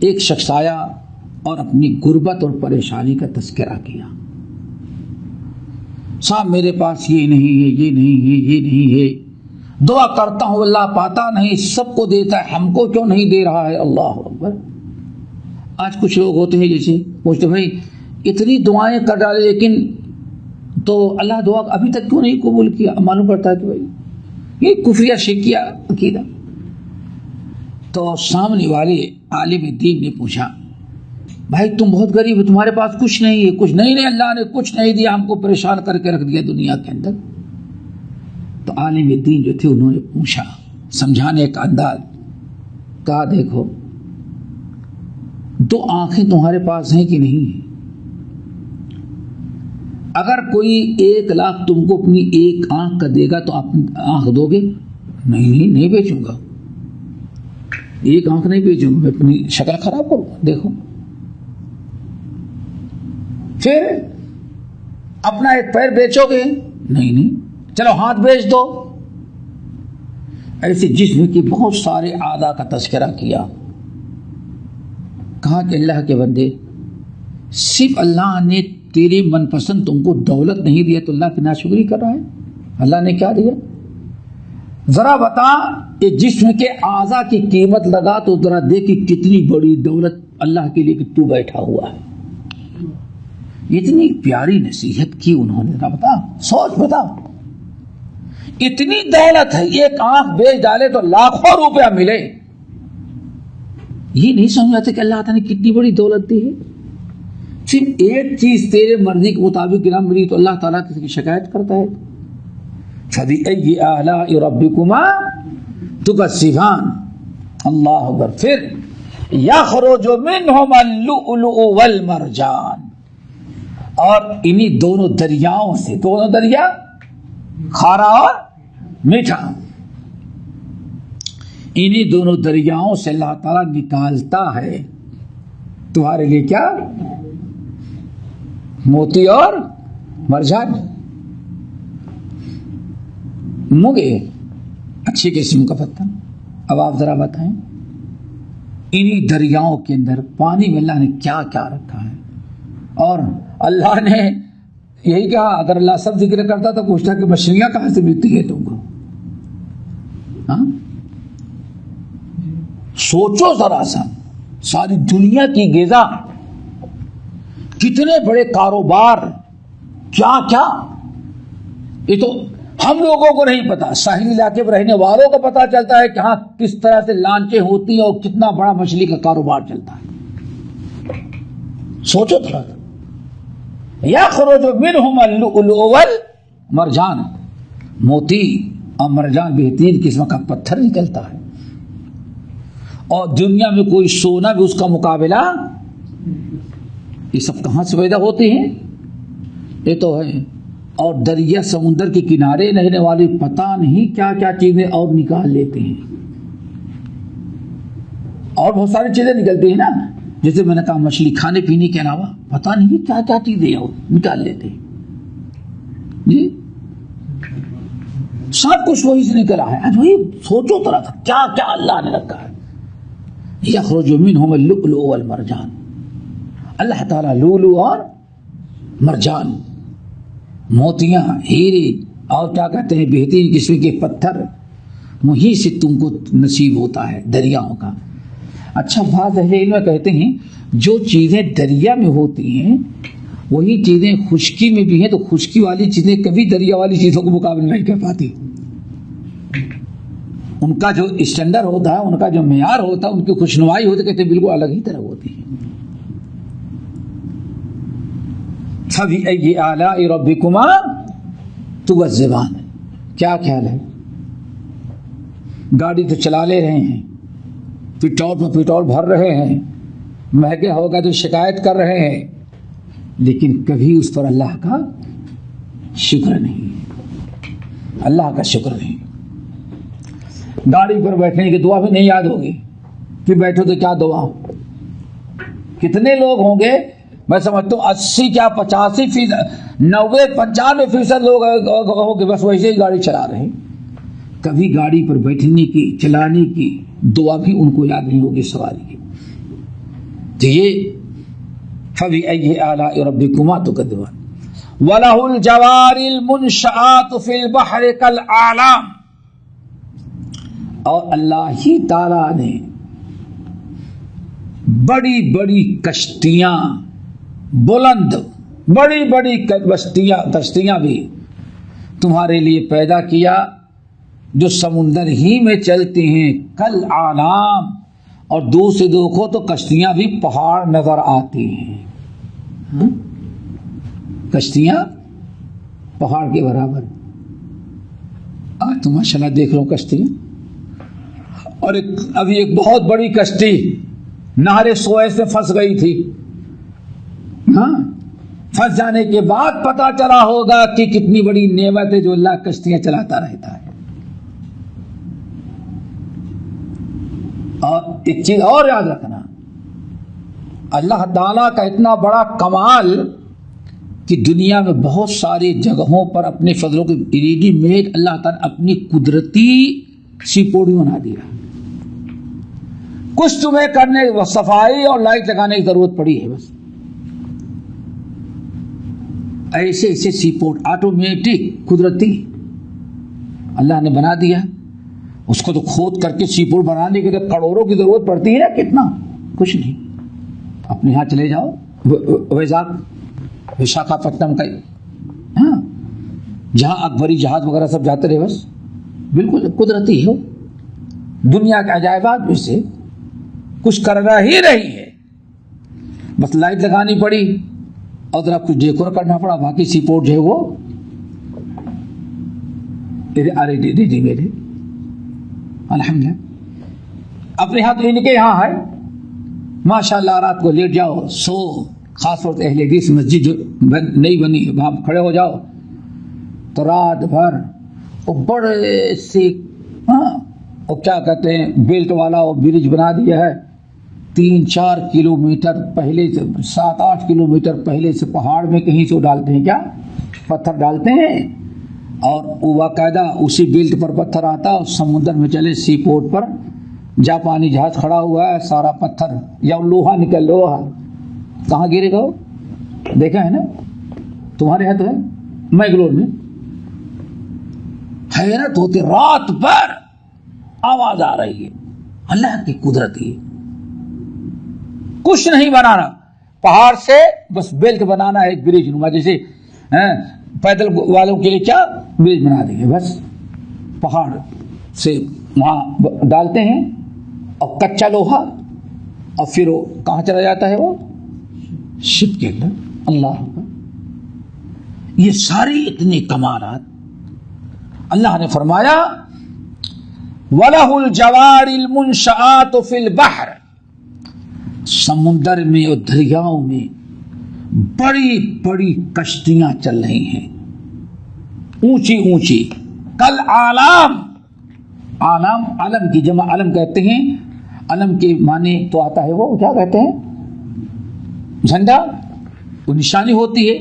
ایک شخص آیا اور اپنی غربت اور پریشانی کا تذکرہ کیا. صاحب میرے پاس یہ نہیں ہے، یہ نہیں ہے، یہ نہیں ہے، دعا کرتا ہوں اللہ پاتا نہیں، سب کو دیتا ہے، ہم کو کیوں نہیں دے رہا ہے. اللہ اکبر. آج کچھ لوگ ہوتے ہیں جیسے پوچھتے بھائی اتنی دعائیں کر ڈالے لیکن تو اللہ دعا ابھی تک کیوں نہیں قبول کیا. معلوم پڑتا ہے کہ بھائی یہ کفریہ شرکیہ عقیدہ. تو سامنے والے عالم دین نے پوچھا بھائی تم بہت غریب ہو، تمہارے پاس کچھ نہیں ہے. کچھ نہیں، اللہ نے کچھ نہیں دیا، ہم کو پریشان کر کے رکھ دیا دنیا کے اندر. تو عالم دین جو تھے انہوں نے پوچھا سمجھانے کا انداز، کہا دیکھو دو آنکھیں تمہارے پاس ہیں کہ نہیں ہیں؟ اگر کوئی 1 لاکھ تم کو اپنی ایک آنکھ کا دے گا تو آپ آنکھ دو گے؟ نہیں بیچوں گا، ایک آنکھ نہیں بیچوں گا، میں اپنی شکل خراب کروں گا. دیکھو پھر اپنا ایک پیر بیچو گے؟ نہیں، چلو ہاتھ بیچ دو. ایسے جسم کے بہت سارے اعضاء کا تذکرہ کیا. کہا کہ اللہ کے بندے صرف اللہ نے تیرے من پسند تم کو دولت نہیں دیا تو اللہ کی ناشکری کر رہا ہے. اللہ نے کیا دیا ذرا بتا. یہ جسم کے اعضاء کی قیمت لگا تو ذرا دیکھ کہ کتنی بڑی دولت اللہ کے لیے کہ تو بیٹھا ہوا ہے. اتنی پیاری نصیحت کی انہوں نے. ذرا بتا، سوچ بتا، اتنی دولت ہے، ایک آنکھ بیچ ڈالے تو لاکھوں روپیہ ملے. یہ نہیں سمجھاتے کہ اللہ تعالیٰ نے کتنی بڑی دولت دی ہے. صرف ایک چیز تیرے مرضی کے مطابق نہ ملی تو اللہ تعالیٰ کسی کی شکایت کرتا ہے. فَبِأَيِّ آلَاءِ رَبِّكُمَا تُكَذِّبَانِ. اللہ اکبر. پھر يَخْرُجُ مِنْهُمَا اللُّؤْلُؤُ وَالْمَرْجَانُ. اور انہی دونوں دریاؤں سے، دونوں دریا کھارا اور میٹھا، انہی دونوں دریاؤں سے اللہ تعالیٰ نکالتا ہے تمہارے لیے کیا؟ موتی اور مرجان. مونگے اچھی قسم کا پتہ. اب آپ ذرا بتائیں انہی دریاؤں کے اندر پانی میں اللہ نے کیا کیا رکھا ہے. اور اللہ نے یہی کہا اگر اللہ سب ذکر کرتا تو پوچھتا کہ مچھلیاں کہاں سے ملتی ہے تم کو. ہاں سوچو ذرا سا، ساری دنیا کی غذا، کتنے بڑے کاروبار، کیا کیا. یہ تو ہم لوگوں کو نہیں پتا، ساحلی علاقے میں رہنے والوں کو پتا چلتا ہے کہ ہاں کس طرح سے لانچیں ہوتی ہیں اور کتنا بڑا مچھلی کا کاروبار چلتا ہے. سوچو تھوڑا. یخرج منہم اللؤلؤ والمرجان. موتی اور مرجان بہترین قسم کا پتھر نکلتا ہے، اور دنیا میں کوئی سونا بھی اس کا مقابلہ. یہ سب کہاں سے پیدا ہوتے ہیں؟ یہ تو ہے. اور دریا سمندر کے کنارے رہنے والے پتہ نہیں کیا کیا چیزیں اور نکال لیتے ہیں. اور بہت ساری چیزیں نکلتی ہیں نا، جیسے میں نے کہا مچھلی کھانے پینے کے علاوہ پتہ نہیں کیا کیا چیزیں اور نکال لیتے ہیں. جی سب کچھ وہی سے نکلا ہے. وہی سوچو طرح تھا کیا کیا اللہ نے رکھا ہے. یخرج منہم اللؤلؤ والمرجان. اللہ تعالیٰ لولو اور مرجان، موتیاں، ہیرے اور کیا کہتے ہیں بہترین قسم کے پتھر، وہیں سے تم کو نصیب ہوتا ہے دریاؤں کا. اچھا بعض اہل علم کہتے ہیں جو چیزیں دریا میں ہوتی ہیں وہی چیزیں خشکی میں بھی ہیں، تو خشکی والی چیزیں کبھی دریا والی چیزوں کو مقابلہ نہیں کر پاتی. ان کا جو اسٹینڈرڈ ہوتا ہے، ان کا جو معیار ہوتا ہے، ان کی خوشنمائی ہوتی ہے، کہتے ہیں بالکل الگ ہی طرح ہوتی ہے. فَبِأَيِّ آلَاءِ رَبِّكُمَا تُكَذِّبَانِ. کیا خیال ہے؟ گاڑی تو چلا لے رہے ہیں، پیٹرول پر پیٹرول بھر رہے ہیں، مہنگے ہوگا تو شکایت کر رہے ہیں، لیکن کبھی اس پر اللہ کا شکر نہیں، اللہ کا شکر نہیں. گاڑی پر بیٹھنے کی دعا بھی نہیں یاد ہوگی کہ بیٹھو تو کیا دعا. کتنے لوگ ہوں گے، میں سمجھتا ہوں 80 کیا 85%، 90-95% لوگ ہوں گے بس ویسے ہی گاڑی چلا رہے ہیں. کبھی گاڑی پر بیٹھنے کی چلانے کی دعا بھی ان کو یاد نہیں ہوگی سواری کی. تو یہ فَبِأَيِّ آلَاءِ رَبِّكُمَا تُكَذِّبَانِ وَلَهُ الْجَوَارِ الْمُنشَآتُ فِي الْبَحْرِ كَالْأَعْلَامِ. اور اللہ ہی تعالیٰ نے بڑی بڑی کشتیاں، بلند بڑی بڑی کشتیاں بھی تمہارے لیے پیدا کیا جو سمندر ہی میں چلتی ہیں. کل اعلام. اور دور سے دیکھو تو کشتیاں بھی پہاڑ نظر آتی ہیں. کشتیاں پہاڑ کے برابر. آج تو ماشاءاللہ دیکھ لو کشتیاں. اور ابھی ایک بہت بڑی کشتی نہر سویس میں پھنس گئی تھی. ہاں، پھنس جانے کے بعد پتا چلا ہوگا کہ کتنی بڑی نعمت ہے جو اللہ کشتیاں چلاتا رہتا ہے. اور ایک چیز اور یاد رکھنا، اللہ تعالیٰ کا اتنا بڑا کمال کہ دنیا میں بہت ساری جگہوں پر اپنے فضلوں کے ریڈی میڈ اللہ تعالیٰ اپنی قدرتی سی پوڑی بنا دیا. کچھ تمہیں کرنے صفائی اور لائٹ لگانے کی ضرورت پڑی ہے بس. ایسے ایسے سی پورٹ آٹومیٹک قدرتی اللہ نے بنا دیا. اس کو تو کھود کر کے سی پورٹ بنانے کے لیے کروڑوں کی ضرورت پڑتی ہے نا. کتنا کچھ نہیں. اپنے یہاں چلے جاؤ وشاکھاپٹنم کا، ہاں، جہاں اکبری جہاز وغیرہ سب جاتے رہے، بس بالکل قدرتی ہے. دنیا کے عجائبات میں سے کچھ کرنا ہی نہیں ہے، بس لائٹ لگانی پڑی اور ذرا کچھ ڈیکور کرنا پڑا. باقی سی پورٹ جو ہے وہ ریڈی میڈ. الحمدللہ اپنے ہاتھ ان کے یہاں ہے ماشاءاللہ. رات کو لیٹ جاؤ، سو، خاص طور سے اہل حدیث مسجد جو نئی بنی وہاں کھڑے ہو جاؤ تو رات بھر وہ بڑے سے، ہاں، وہ کیا کہتے ہیں، بیلٹ والا وہ برج بنا دیا ہے. 3-4 کلومیٹر پہلے سے، 7-8 کلومیٹر پہلے سے پہاڑ میں کہیں سے وہ ڈالتے ہیں، کیا پتھر ڈالتے ہیں، اور وہ باقاعدہ اسی بیلٹ پر پتھر آتا ہے. اور سمندر میں چلے سی پورٹ پر جاپانی جہاز کھڑا ہوا ہے، سارا پتھر یا لوہا نکل، لوہا کہاں گرے گا؟ دیکھا ہے نا تمہارے یہاں تو ہے مینگلور میں. حیرت ہوتی، رات بھر آواز آ رہی ہے. اللہ کی قدرت ہے. کچھ نہیں بنانا، پہاڑ سے بس بیلٹ بنانا ہے، ایک برج نما، جیسے پیدل والوں کے لیے کیا برج بنا دیں گے، بس پہاڑ سے وہاں ڈالتے ہیں اور کچا لوہا، اور پھر وہ کہاں چلا جاتا ہے، وہ شپ کے اندر. اللہ یہ ساری اتنے کمالات اللہ نے فرمایا. وَلَهُ الْجَوَارِ الْمُنشَآتُ فِي الْبَحْرِ. سمندر میں اور دریاؤں میں بڑی بڑی کشتیاں چل رہی ہیں، اونچی اونچی. کل اعلام. اعلام علم کی جمع علم کہتے ہیں. علم کے معنی تو آتا ہے وہ کیا کہتے ہیں، جھنڈا، وہ نشانی ہوتی ہے.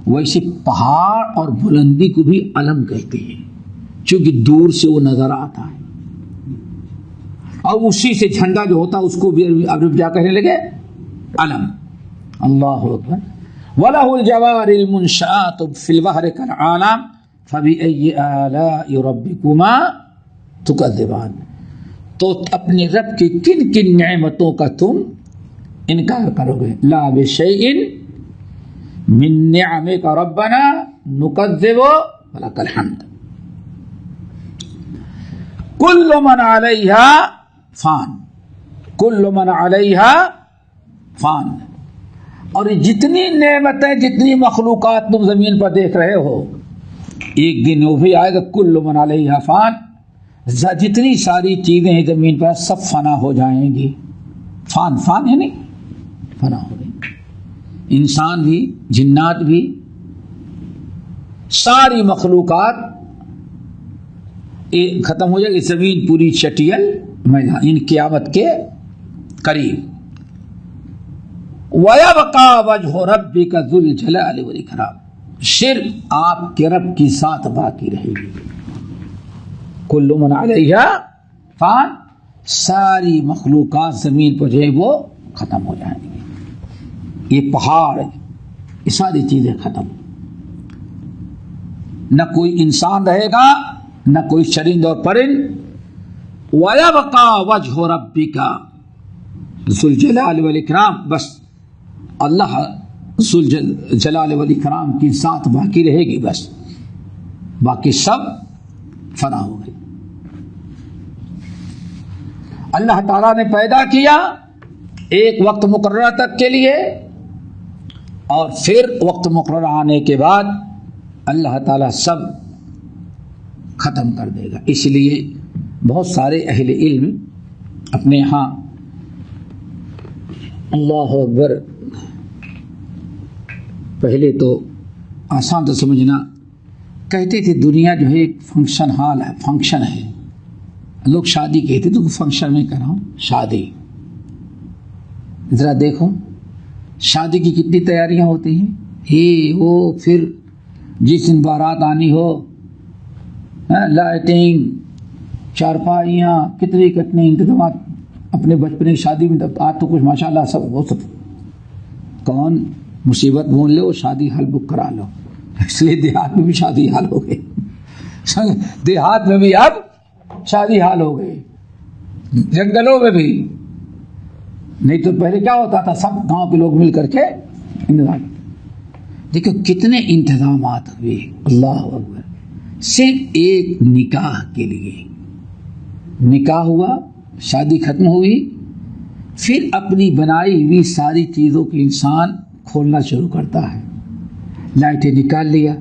ویسے پہاڑ اور بلندی کو بھی علم کہتے ہیں چونکہ دور سے وہ نظر آتا ہے. اور اسی سے جھنڈا جو ہوتا ہے اس کو بھی عرب جا کہنے لگے علم. اللہ اکبر. وَلَهُ الْجَوَارِ الْمُنشَآتُ فِي الْبَحْرِ كَالْأَعْلَامِ فَبِأَيِّ آلَاءِ رَبِّكُمَا تُكَذِّبَانِ. تو اپنے رب کی کن کن نعمتوں کا تم انکار کرو گے. لا بِشَيْءٍ مِّن نِّعَمِكَ رَبَّنَا نُكَذِّبُ وَلَكَ الْحَمْدُ. كُلُّ مَنْ عَلَيْهَا فان. کل من علیہا فان. اور جتنی نعمتیں، جتنی مخلوقات تم زمین پر دیکھ رہے ہو، ایک دن وہ بھی آئے گا. کل من علیہا فان. جتنی ساری چیزیں ہیں زمین پر سب فنا ہو جائیں گی. فان، فان ہے نہیں، فنا ہو گئی. انسان بھی، جنات بھی، ساری مخلوقات ختم ہو جائے گی. زمین پوری چٹیل میدان ان قیامت کے قریب. وَيَبْقَى وَجْهُ رَبِّكَ ذُو الْجَلَالِ وَالْإِكْرَامِ. صرف آپ کے رب کی ذات باقی رہے گی. کل من علیہا فان، ساری مخلوقات زمین پر جو ہے وہ ختم ہو جائیں گی. یہ پہاڑ یہ ساری چیزیں ختم، نہ کوئی انسان رہے گا نہ کوئی چرند اور پرند. وَيَبْقَى وَجْهُ رَبِّكَ ذُو الْجَلَالِ وَالْإِكْرَامِ، بس اللہ ذو الجلال والاکرام کی ذات باقی رہے گی، بس باقی سب فنا ہو گئے. اللہ تعالیٰ نے پیدا کیا ایک وقت مقررہ تک کے لیے، اور پھر وقت مقررہ آنے کے بعد اللہ تعالیٰ سب ختم کر دے گا. اس لیے بہت سارے اہل علم اپنے ہاں اللہ اکبر، پہلے تو آسان تو سمجھنا، کہتے تھے دنیا جو ہے ایک فنکشن ہال ہے، فنکشن ہے. لوگ شادی کہتے تو فنکشن میں کر رہا ہوں شادی. ذرا دیکھو شادی کی کتنی تیاریاں ہوتی ہیں، یہ وہ، پھر جس دن بارات آنی ہو لائٹنگ، چارپائیاں، کتنے انتظامات. اپنے بچپن کی شادی میں آج تو کچھ ماشاءاللہ سب وہ سب کون مصیبت بول لے وہ شادی ہال بک کرا لو. اس لیے دیہات میں بھی شادی حال ہو گئے، دیہات میں بھی اب شادی حال ہو گئے، جنگلوں میں بھی. نہیں تو پہلے کیا ہوتا تھا، سب گاؤں کے لوگ مل کر کے انتظام. دیکھو کتنے انتظامات ہوئے، اللہ اکبر. صرف ایک نکاح کے لیے، نکاح ہوا، شادی ختم ہوئی، پھر اپنی بنائی ہوئی ساری چیزوں کی انسان کھولنا شروع کرتا ہے. لائٹیں نکال لیا،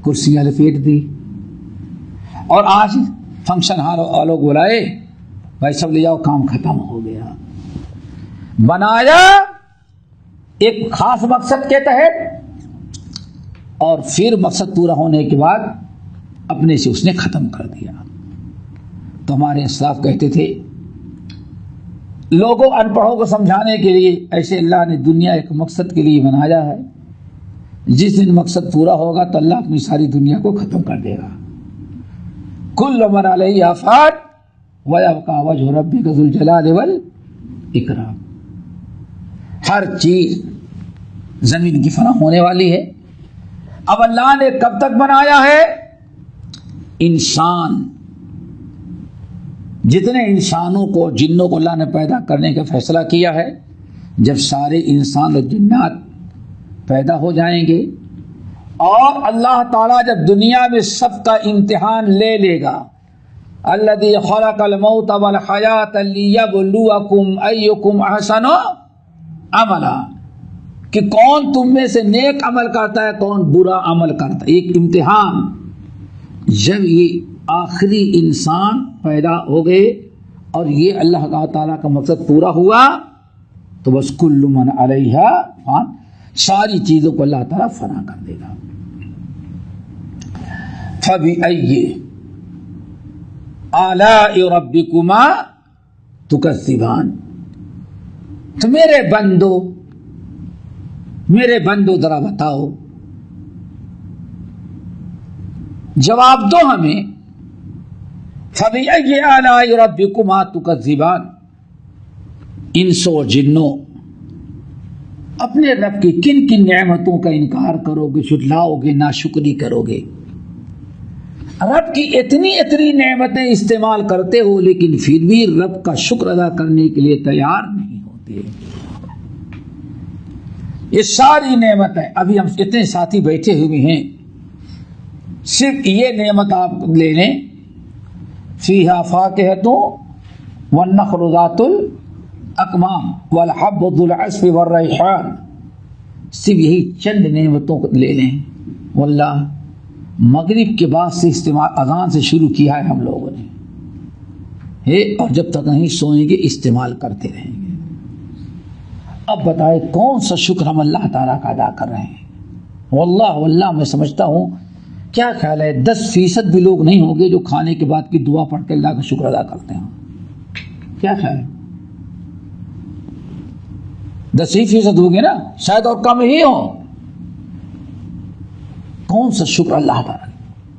کرسیاں لپیٹ دی، اور آج فنکشن ہال والوں کو بلائے، بھائی سب لے جاؤ، کام ختم ہو گیا. بنایا ایک خاص مقصد کے تحت، اور پھر مقصد پورا ہونے کے بعد اپنے سے اس نے ختم کر دیا. تو ہمارے اسلاف کہتے تھے لوگوں ان پڑھوں کو سمجھانے کے لیے، ایسے اللہ نے دنیا ایک مقصد کے لیے بنایا ہے، جس دن مقصد پورا ہوگا تو اللہ اپنی ساری دنیا کو ختم کر دے گا. کل من علیہا فان ویبقى وجہ ربک ذو الجلال والاکرام. ہر چیز زمین کی فنا ہونے والی ہے. اب اللہ نے کب تک بنایا ہے؟ انسان، جتنے انسانوں کو جنوں کو اللہ نے پیدا کرنے کا فیصلہ کیا ہے، جب سارے انسان اور جنات پیدا ہو جائیں گے اور اللہ تعالیٰ جب دنیا میں سب کا امتحان لے لے گا، الذی خلق الموت والحیات لیبلوکم ایکم احسن عملا، کہ کون تم میں سے نیک عمل کرتا ہے، کون برا عمل کرتا ہے. ایک امتحان. جب یہ آخری انسان پیدا ہو گئے اور یہ اللہ تعالیٰ کا مقصد پورا ہوا تو بس کل من علیہا فان، ساری چیزوں کو اللہ تعالیٰ فنا کر دے گا. فَبِأَيِّ آلاء ربکما تکذبان. تو میرے بندو ذرا بتاؤ، جواب دو ہمیں. فَبِأَيِّ آلَاءِ رَبِّكُمَا تُكَذِّبَانِ. انسو اور جنوں، اپنے رب کی کن کن نعمتوں کا انکار کرو گے، جھٹلاؤ گے، ناشکری کرو گے. رب کی اتنی نعمتیں استعمال کرتے ہو لیکن پھر بھی رب کا شکر ادا کرنے کے لیے تیار نہیں ہوتے. یہ ساری نعمتیں، ابھی ہم اتنے ساتھی بیٹھے ہوئے ہیں، صرف یہ نعمت آپ لے لیں، فیہا فاکہۃ والنخل ذات الاکمام والحب ذو العصف والریحان. صرف یہی چند نعمتوں کو لے لیں. واللہ مغرب کے بعد سے استعمال اذان سے شروع کیا ہے ہم لوگوں نے، اور جب تک نہیں سوئیں گے استعمال کرتے رہیں گے. اب بتائے کون سا شکر ہم اللہ تعالیٰ کا ادا کر رہے ہیں؟ واللہ میں سمجھتا ہوں، کیا خیال ہے 10% بھی لوگ نہیں ہوں گے جو کھانے کے بعد کی دعا پڑھ کے اللہ کا شکر ادا کرتے ہیں. کیا خیال ہے؟ 10% ہوں گے نا، شاید اور کم ہی ہوں. کون سا شکر اللہ تعالیٰ،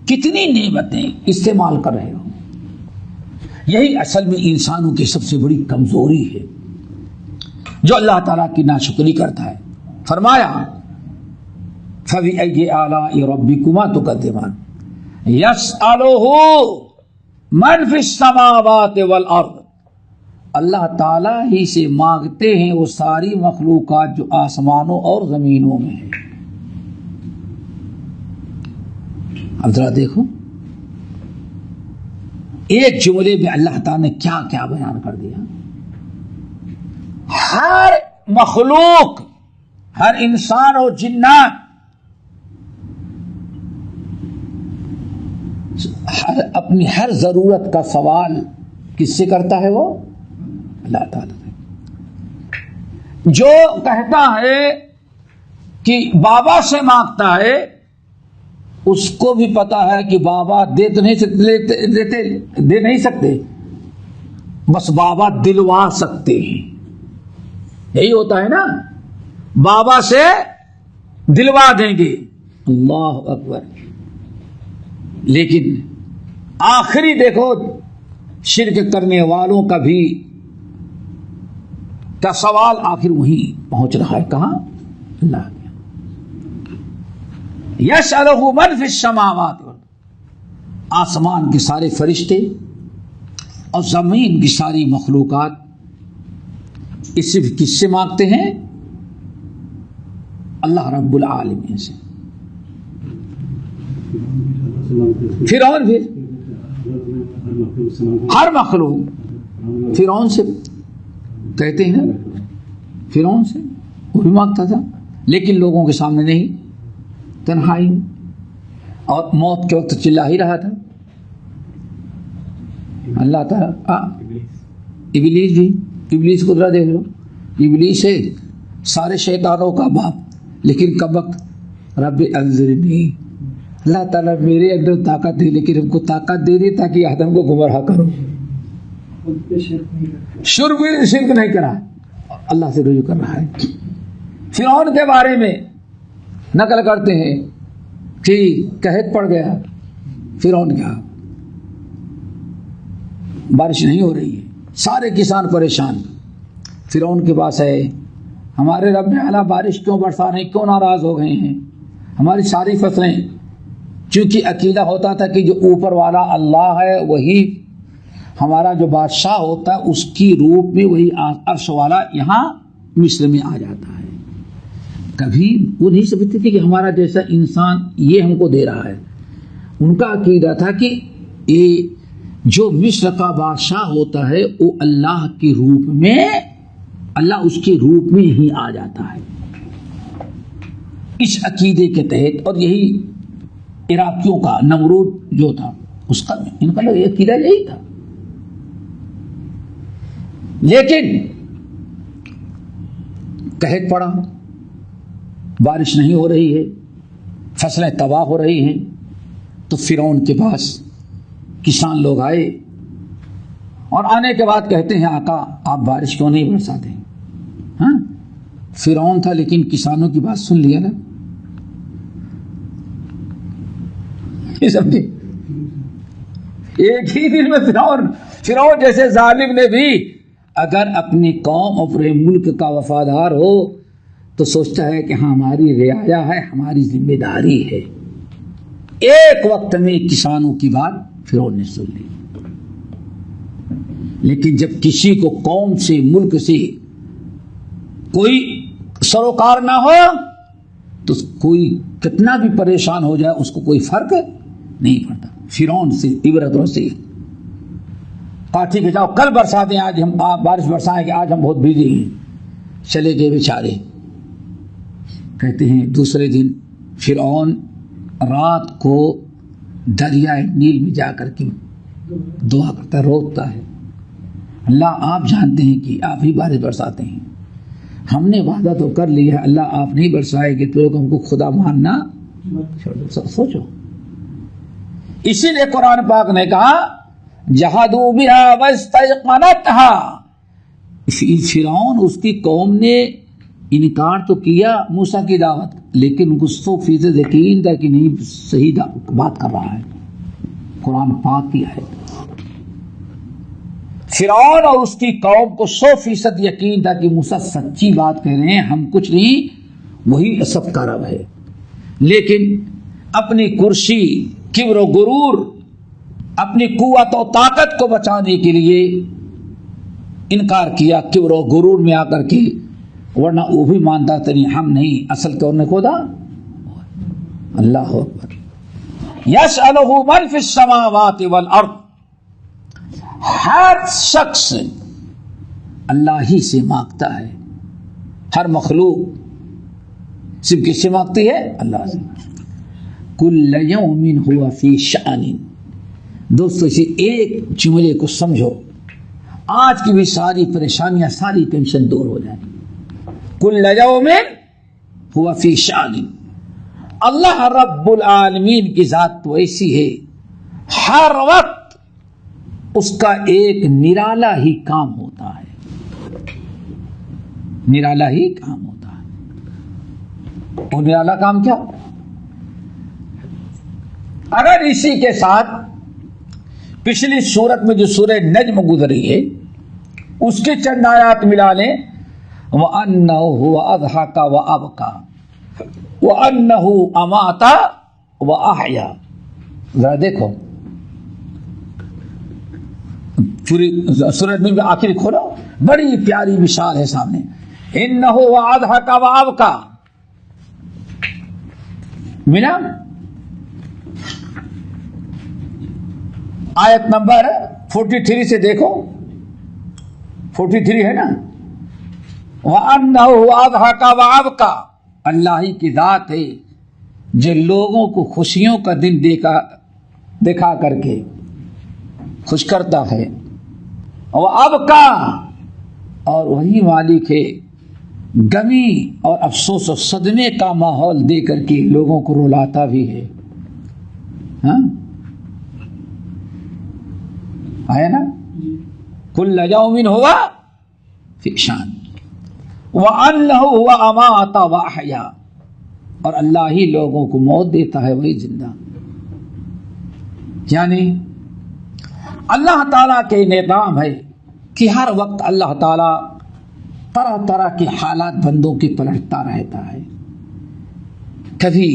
کتنی نعمتیں استعمال کر رہے ہو. یہی اصل میں انسانوں کی سب سے بڑی کمزوری ہے جو اللہ تعالیٰ کی ناشکری کرتا ہے. فرمایا فَبِأَيِّ آلَاءِ رَبِّكُمَا تُكَذِّبَانِ يَسْأَلُهُ مَنْ فِي السَّمَاوَاتِ وَالْأَرْضِ. اللہ تعالیٰ ہی سے مانگتے ہیں وہ ساری مخلوقات جو آسمانوں اور زمینوں میں ہیں. اب ذرا دیکھو ایک جملے میں اللہ تعالیٰ نے کیا کیا بیان کر دیا. ہر مخلوق، ہر انسان اور جنات اپنی ہر ضرورت کا سوال کس سے کرتا ہے؟ وہ اللہ تعالیٰ سے. جو کہتا ہے کہ بابا سے مانگتا ہے اس کو بھی پتا ہے کہ بابا دے نہیں سکتے، بس بابا دلوا سکتے ہیں. یہی ہوتا ہے نا، بابا سے دلوا دیں گے. اللہ اکبر. لیکن آخری دیکھو شرک کرنے والوں کا بھی کا سوال آخر وہیں پہنچ رہا ہے. کہاں؟ اللہ. یسألہ من فی السماوات، آسمان کے سارے فرشتے اور زمین کی ساری مخلوقات اس سے کس سے مانگتے ہیں؟ اللہ رب العالمین سے. فرعون بھی ہر مخلوق فرعون سے کہتے ہیں نا، فرعون سے وہ بھی مانگتا تھا لیکن لوگوں کے سامنے نہیں، تنہائی میں، اور موت کے وقت چلا ہی رہا تھا. اللہ تعالیٰ ابلیس کو ذرا دیکھ لو. ابلیس ہے سارے شیطانوں کا باپ، لیکن کب وقت رب انظرنی، اللہ تعالیٰ میرے اندر طاقت ہے لیکن ہم کو طاقت دے دی تاکہ آدم کو گمراہ کرو. شرک نہیں کرا، اللہ سے رجوع کر رہا ہے. فرعون کے بارے میں نقل کرتے ہیں کہ قحط پڑ گیا. فرعون کیا، بارش نہیں ہو رہی ہے، سارے کسان پریشان. فرعون کے پاس ہے ہمارے رب اعلیٰ بارش کیوں برسا رہے ہیں، کیوں ناراض ہو گئے ہیں؟ ہماری ساری فصلیں، چونکہ عقیدہ ہوتا تھا کہ جو اوپر والا اللہ ہے وہی ہمارا جو بادشاہ ہوتا ہے اس کی روپ میں وہی عرش والا یہاں مصر میں آ جاتا ہے. کبھی وہ نہیں سمجھتے تھے کہ ہمارا جیسا انسان یہ ہم کو دے رہا ہے. ان کا عقیدہ تھا کہ یہ جو مصر کا بادشاہ ہوتا ہے وہ اللہ کے روپ میں، اللہ اس کے روپ میں ہی آ جاتا ہے. اس عقیدے کے تحت، اور یہی عراقیوں کا نمرود جو تھا اس کا ان کا عقیدہ یہی تھا. لیکن قحط پڑا، بارش نہیں ہو رہی ہے، فصلیں تباہ ہو رہی ہیں، تو فرعون کے پاس کسان لوگ آئے اور آنے کے بعد کہتے ہیں آقا آپ بارش کیوں نہیں برساتے؟ ہاں، فرعون تھا لیکن کسانوں کی بات سن لیا نا. سمجھے، ایک ہی دن میں فرعون جیسے ظالم نے بھی اگر اپنی قوم اپنے ملک کا وفادار ہو تو سوچتا ہے کہ ہاں ہماری رعایا ہے، ہماری ذمہ داری ہے. ایک وقت میں کسانوں کی بات فرعون نے سن لی. لیکن جب کسی کو قوم سے، ملک سے کوئی سروکار نہ ہو تو کوئی کتنا بھی پریشان ہو جائے اس کو کوئی فرق نہیں پڑتا. فرعون سے عبرت سے کہا ٹھیک ہے جاؤ کل برسا دیں، آج ہم بارش برسائیں گے، آج ہم بہت بزی ہیں. چلے گئے بیچارے. کہتے ہیں دوسرے دن فرعون رات کو دریائے نیل میں جا کر کے دعا کرتا ہے، روتا ہے، اللہ آپ جانتے ہیں کہ آپ ہی بارش برساتے ہیں، ہم نے وعدہ تو کر لیا ہے، اللہ آپ نہیں برسائے گے تو لوگ ہم کو خدا ماننا چھوڑ دو. سوچو، اسی لیے قرآن پاک نے کہا جہادوا بها واستيقنتها. فرعون اس کی قوم نے انکار تو کیا موسیٰ کی دعوت، لیکن ان کو 100% یقین تھا کہ نہیں صحیح بات کر رہا ہے. قرآن پاک کی آیت. فرعون اور اس کی قوم کو 100% یقین تھا کہ موسیٰ سچی بات کہہ رہے ہیں، ہم کچھ نہیں، وہی سب کا رب ہے. لیکن اپنی کرسی، کبر و غرور، اپنی قوت و طاقت کو بچانے کے لیے انکار کیا کبر و غرور میں آ کر کے، ورنہ وہ بھی مانتا تھا نہیں ہم نہیں، اصل کون نے کھودا؟ اللہ اکبر. یسألہ من فی السماوات والارض، ہر شخص اللہ ہی سے مانگتا ہے، ہر مخلوق صرف کس سے مانگتی ہے؟ اللہ سے. کل یوم ہوا فی شأن. دوستو اسی ایک جملے کو سمجھو، آج کی بھی ساری پریشانیاں، ساری ٹینشن دور ہو جائیں. کل یوم ہوا فی شأن. اللہ رب العالمین کی ذات تو ایسی ہے، ہر وقت اس کا ایک نرالا ہی کام ہوتا ہے، نرالا ہی کام ہوتا ہے. وہ نرالا کام کیا؟ اگر اسی کے ساتھ پچھلی سورت میں جو سورہ نجم گزری ہے اس کے چند آیات ملا لیں. وَأَنَّهُ هُوَ أَضْحَكَ وَأَبْكَى وَأَنَّهُ أَمَاتَ وَأَحْيَا. ذرا دیکھو سورۃ میں آخر کھولو، بڑی پیاری مثال ہے سامنے. انه وَأَضْحَكَ وَأَبْكَى ملا. آیت نمبر 43 سے دیکھو، 43 ہے نا. وَأَنَّهُ وَأَضْحَكَ وَأَبْكَى. اللہ ہی کی ذات ہے جو لوگوں کو خوشیوں کا دن دکھا کر کے خوش کرتا ہے. وَأَبْكَى، اور وہی مالک ہے غمی اور افسوس و صدمے کا ماحول دے کر کے لوگوں کو رلاتا بھی ہے. ہاں آیا نا. کل یوم ہوا فی شان. وَأَنَّهُ هُوَ أَمَاتَ وَأَحْيَا، اور اللہ ہی لوگوں کو موت دیتا ہے، وہی زندہ. یعنی اللہ تعالیٰ کے نظام ہے کہ ہر وقت اللہ تعالیٰ طرح طرح کے حالات بندوں کے پلٹتا رہتا ہے. کبھی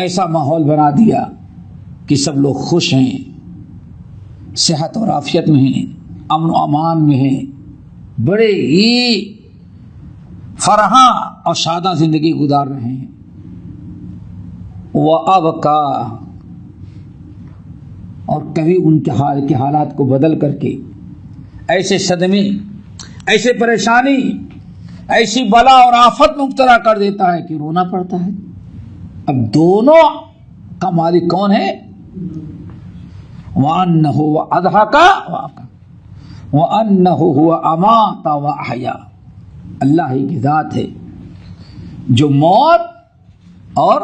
ایسا ماحول بنا دیا کہ سب لوگ خوش ہیں، صحت اور عافیت میں ہیں، امن و امان میں ہیں، بڑے ہی فرحاں اور شادہ زندگی گزار رہے ہیں. وَأَبْكَى، اور کبھی ان کے حالات کو بدل کر کے ایسے صدمے، ایسے پریشانی، ایسی بلا اور آفت مبتلا کر دیتا ہے کہ رونا پڑتا ہے. اب دونوں کا مالک کون ہے؟ وَأَنَّهُ وَأَضْحَكَ وَأَبْكَى وَأَنَّهُ هُوَ أَمَاتَ وَأَحْيَا. اللہ ہی کی ذات ہے جو موت اور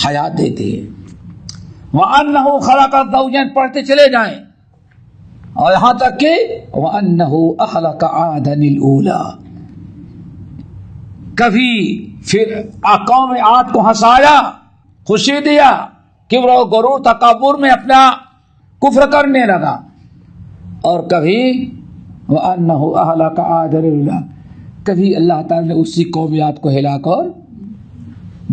حیات دیتے ہیں. وَأَنَّهُ خَلَقَ الزَّوْجَيْنِ پڑھتے چلے جائیں اور یہاں تک کہ وَأَنَّهُ أَهْلَكَ عَادًا الْأُولَى. کبھی پھر قوم عاد کو ہنسایا، خوشی دیا، کبر و غرور تکبر میں اپنا کفر کرنے لگا. اور کبھی وَأَنَّهُ أَهْلَكَ عَادًا الْأُولَى، کبھی اللہ تعالی نے اسی قومیات کو ہلاک اور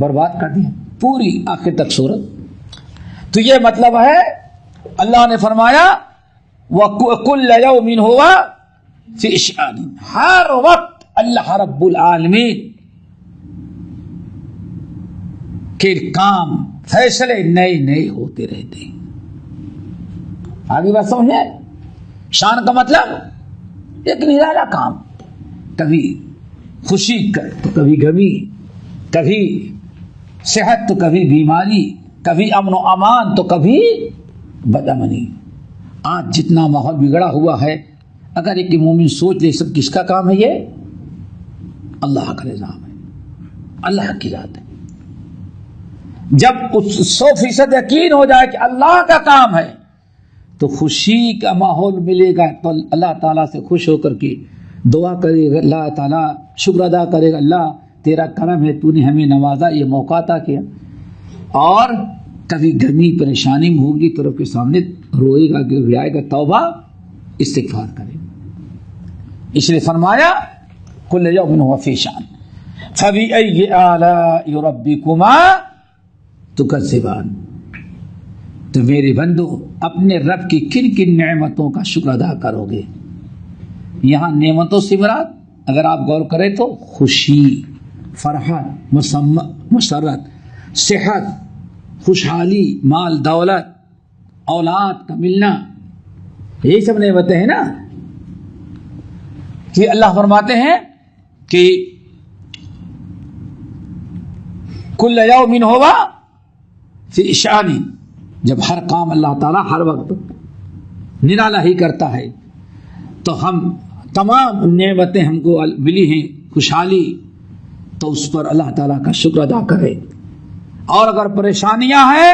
برباد کر دیا پوری آخر تک صورت. تو یہ مطلب ہے اللہ نے فرمایا وَكُلَّ يَوْمٍ هُوَ فِي شَأْنٍ. ہر وقت اللہ رب العالمین کے کام فیصلے نئے نئے ہوتے رہتے ہیں. آگے بات سمجھے؟ شان کا مطلب ایک نرالا کام، کبھی خوشی تو کبھی غمی، کبھی صحت تو کبھی بیماری، کبھی امن و امان تو کبھی بدامنی. آج جتنا ماحول بگڑا ہوا ہے، اگر ایک مومن سوچ لے سب کس کا کام ہے؟ یہ اللہ کا نظام ہے، اللہ کی ذات ہے. جب 100% یقین ہو جائے کہ اللہ کا کام ہے تو خوشی کا ماحول ملے گا. تو اللہ تعالیٰ سے خوش ہو کر کے دعا کرے گا، اللہ تعالیٰ شکر ادا کرے گا، اللہ تیرا کرم ہے، تو نے ہمیں نوازا، یہ موقع عطا کیا. اور کبھی غمی پریشانی میں ہوگی تو رب کے سامنے روئے گا، گر گڑائے گا، توبہ استغفار کریں. اس لیے فرمایا کل یوم هو فی شأن فبأي آلاء ربکما تکذبان. تو میرے بندو اپنے رب کی کن کن نعمتوں کا شکر ادا کرو گے. یہاں نعمتوں سے مراد اگر آپ غور کریں تو خوشی، فرحت، مسرت، صحت، خوشحالی، مال دولت، اولاد کا ملنا، یہی سب نعمتیں ہیں نا. کہ اللہ فرماتے ہیں کہ کل یوم ہوا فی شأن، جب ہر کام اللہ تعالیٰ ہر وقت نرالا ہی کرتا ہے تو ہم تمام نعمتیں ہم کو ملی ہیں خوشحالی، تو اس پر اللہ تعالیٰ کا شکر ادا کرے. اور اگر پریشانیاں ہیں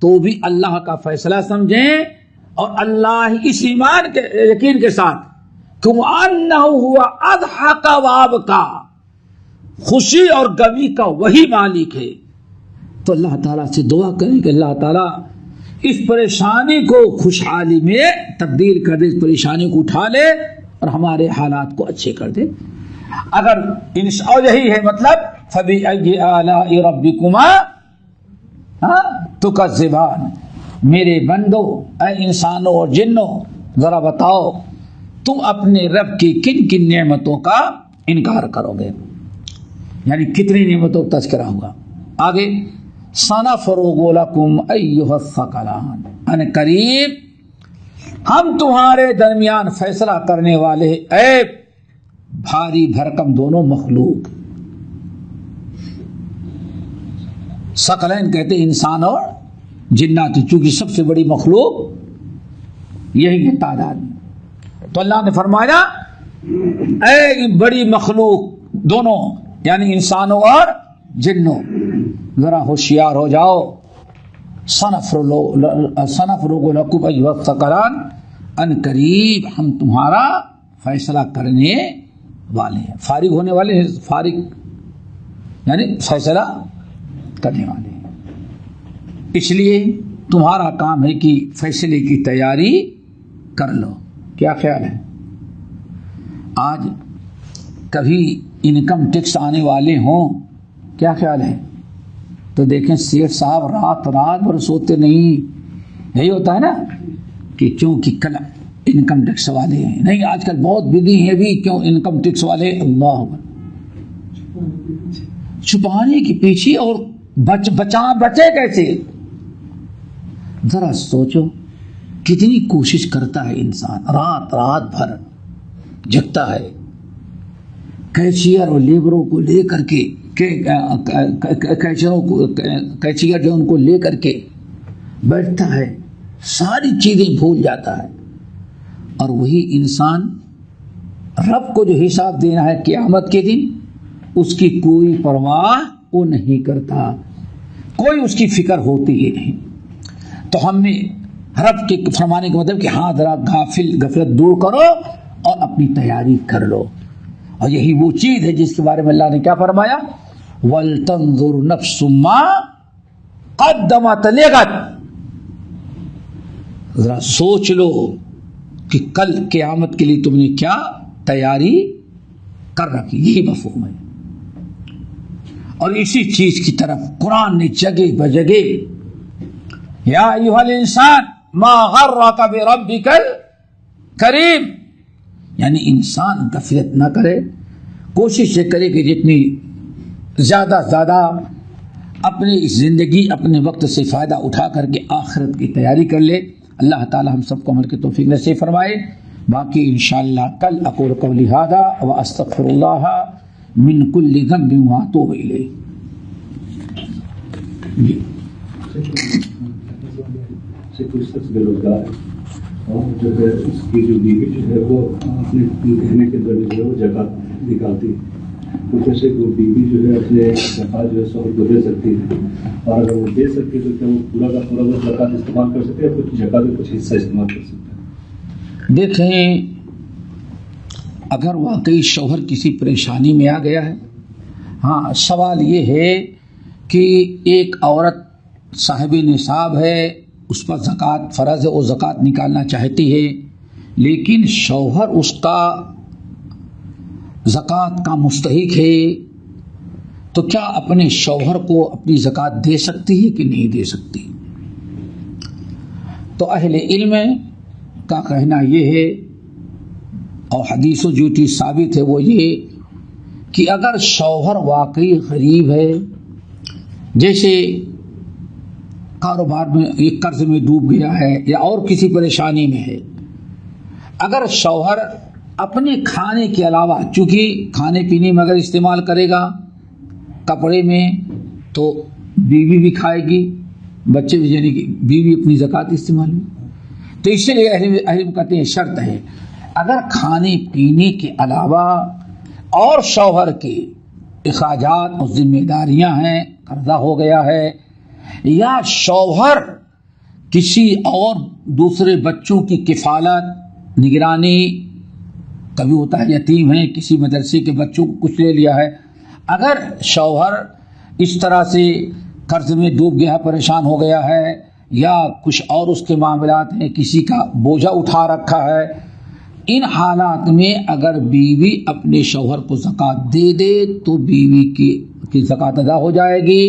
تو بھی اللہ کا فیصلہ سمجھیں اور اللہ اس ایمان کے یقین کے ساتھ کہ انہ ہوا اضحک وابکا، خوشی اور غمی کا وہی مالک ہے. تو اللہ تعالیٰ سے دعا کریں کہ اللہ تعالیٰ اس پریشانی کو خوشحالی میں تبدیل کر دے، اس پریشانی کو اٹھا لے اور ہمارے حالات کو اچھے کر دے. اگر اور یہی ہے مطلب فبأي آلاء ربکما تکذبان. میرے بندو، اے انسانوں اور جنوں، ذرا بتاؤ تم اپنے رب کی کن کن نعمتوں کا انکار کرو گے. یعنی کتنی نعمتوں کا تذکرہ ہوا. آگے سنفرغ لکم ایھا الثقلان، ان قریب ہم تمہارے درمیان فیصلہ کرنے والے اے بھاری بھرکم دونوں مخلوق. ثقلین کہتے ہیں انسان اور جنات، چونکہ سب سے بڑی مخلوق یہی ہے تعداد. تو اللہ نے فرمایا اے بڑی مخلوق دونوں یعنی انسانوں اور جنوں، ذرا ہوشیار ہو جاؤ. سنفرغ لکم ایھا الثقلان، ان قریب ہم تمہارا فیصلہ کرنے والے ہیں. فارغ ہونے والے ہیں، فارغ یعنی فیصلہ کرنے والے ہیں. اس لیے تمہارا کام ہے کہ فیصلے کی تیاری کر لو. کیا خیال ہے؟ آج کبھی انکم ٹیکس آنے والے ہوں، کیا خیال ہے؟ تو دیکھیں سیٹھ صاحب رات بھر سوتے نہیں. یہی ہوتا ہے نا کہ چونکہ کل انکم ٹیکس والے ہیں، نہیں آج کل بہت بزی ہیں بھی، کیوں انکم ٹیکس والے. اللہ چھپانے کے پیچھے اور بچے کیسے؟ ذرا سوچو کتنی کوشش کرتا ہے انسان، رات بھر جگتا ہے، کیشیئر اور لیبروں کو لے کر کے، کیشیئر جو ان کو لے کر کے بیٹھتا ہے، ساری چیزیں بھول جاتا ہے. اور وہی انسان رب کو جو حساب دینا ہے قیامت کے دن، اس کی کوئی پرواہ وہ نہیں کرتا، کوئی اس کی فکر ہوتی ہی نہیں. تو ہم نے رب کے فرمانے کا مطلب کہ ہاں ذرا غفلت دور کرو اور اپنی تیاری کر لو. اور یہی وہ چیز ہے جس کے بارے میں اللہ نے کیا فرمایا، وَلْتَنظُرْ نَفْسٌ مَّا قَدَّمَتْ لِغَدٍ. ذرا سوچ لو کہ کل قیامت کے لیے تم نے کیا تیاری کر رکھی. یہی مفہوم ہے. اور اسی چیز کی طرف قرآن نے جگہ بجگہ یا ایھا الانسان ما غرک بربک الکریم، یعنی انسان غفلت نہ کرے، کوشش یہ کرے کہ جتنی زیادہ اپنی زندگی اپنے وقت سے فائدہ اٹھا کر کے آخرت کی تیاری کر لے. اللہ تعالی ہم سب کو عمل کی توفیق نصیب فرمائے. باقی انشاءاللہ کل اقول قولی ھذا واستغفر اللہ من کل ذنب واتوب الیہ. کوئی شخص بے روزگار ہے اور جو ہے اس کی جو بیوی جو ہے وہ اپنے رہنے کے ذریعے جو ہے وہ زکوٰۃ نکالتی ہے. تو جیسے وہ بیوی جو ہے اپنے زکوٰۃ جو ہے شوہر کو دے سکتی ہے، اور اگر وہ دے سکتی ہے تو کیا وہ پورا کا پورا وہ زکوٰۃ استعمال کر سکتے ہیں یا کچھ زکوٰۃ کا کچھ حصہ استعمال کر سکتے ہیں؟ دیکھیں، اگر واقعی شوہر کسی پریشانی میں آ گیا ہے، ہاں سوال یہ ہے کہ ایک عورت صاحب نصاب ہے، اس پر زکوٰۃ فرض ہے، وہ زکوٰۃ نکالنا چاہتی ہے، لیکن شوہر اس کا زکوٰۃ کا مستحق ہے، تو کیا اپنے شوہر کو اپنی زکوٰۃ دے سکتی ہے کہ نہیں دے سکتی؟ تو اہل علم کا کہنا یہ ہے، اور حدیث و جو چیز ثابت ہے وہ یہ کہ اگر شوہر واقعی غریب ہے، جیسے کاروبار میں ایک قرض میں ڈوب گیا ہے یا اور کسی پریشانی میں ہے، اگر شوہر اپنے کھانے کے علاوہ، چونکہ کھانے پینے میں اگر استعمال کرے گا کپڑے میں تو بیوی بھی کھائے گی، بچے بھی، یعنی کہ بیوی اپنی زکوٰۃ استعمال میں، تو اس سے اہل کہتے ہیں شرط ہے اگر کھانے پینے کے علاوہ اور شوہر کے اخراجات اور ذمہ داریاں ہیں، قرضہ ہو گیا ہے، یا شوہر کسی اور دوسرے بچوں کی کفالت نگرانی، کبھی ہوتا ہے یتیم ہیں، کسی مدرسے کے بچوں کو کچھ لے لیا ہے، اگر شوہر اس طرح سے قرض میں ڈوب گیا ہے، پریشان ہو گیا ہے، یا کچھ اور اس کے معاملات ہیں، کسی کا بوجھا اٹھا رکھا ہے، ان حالات میں اگر بیوی اپنے شوہر کو زکوٰۃ دے دے تو بیوی کی زکوٰۃ ادا ہو جائے گی۔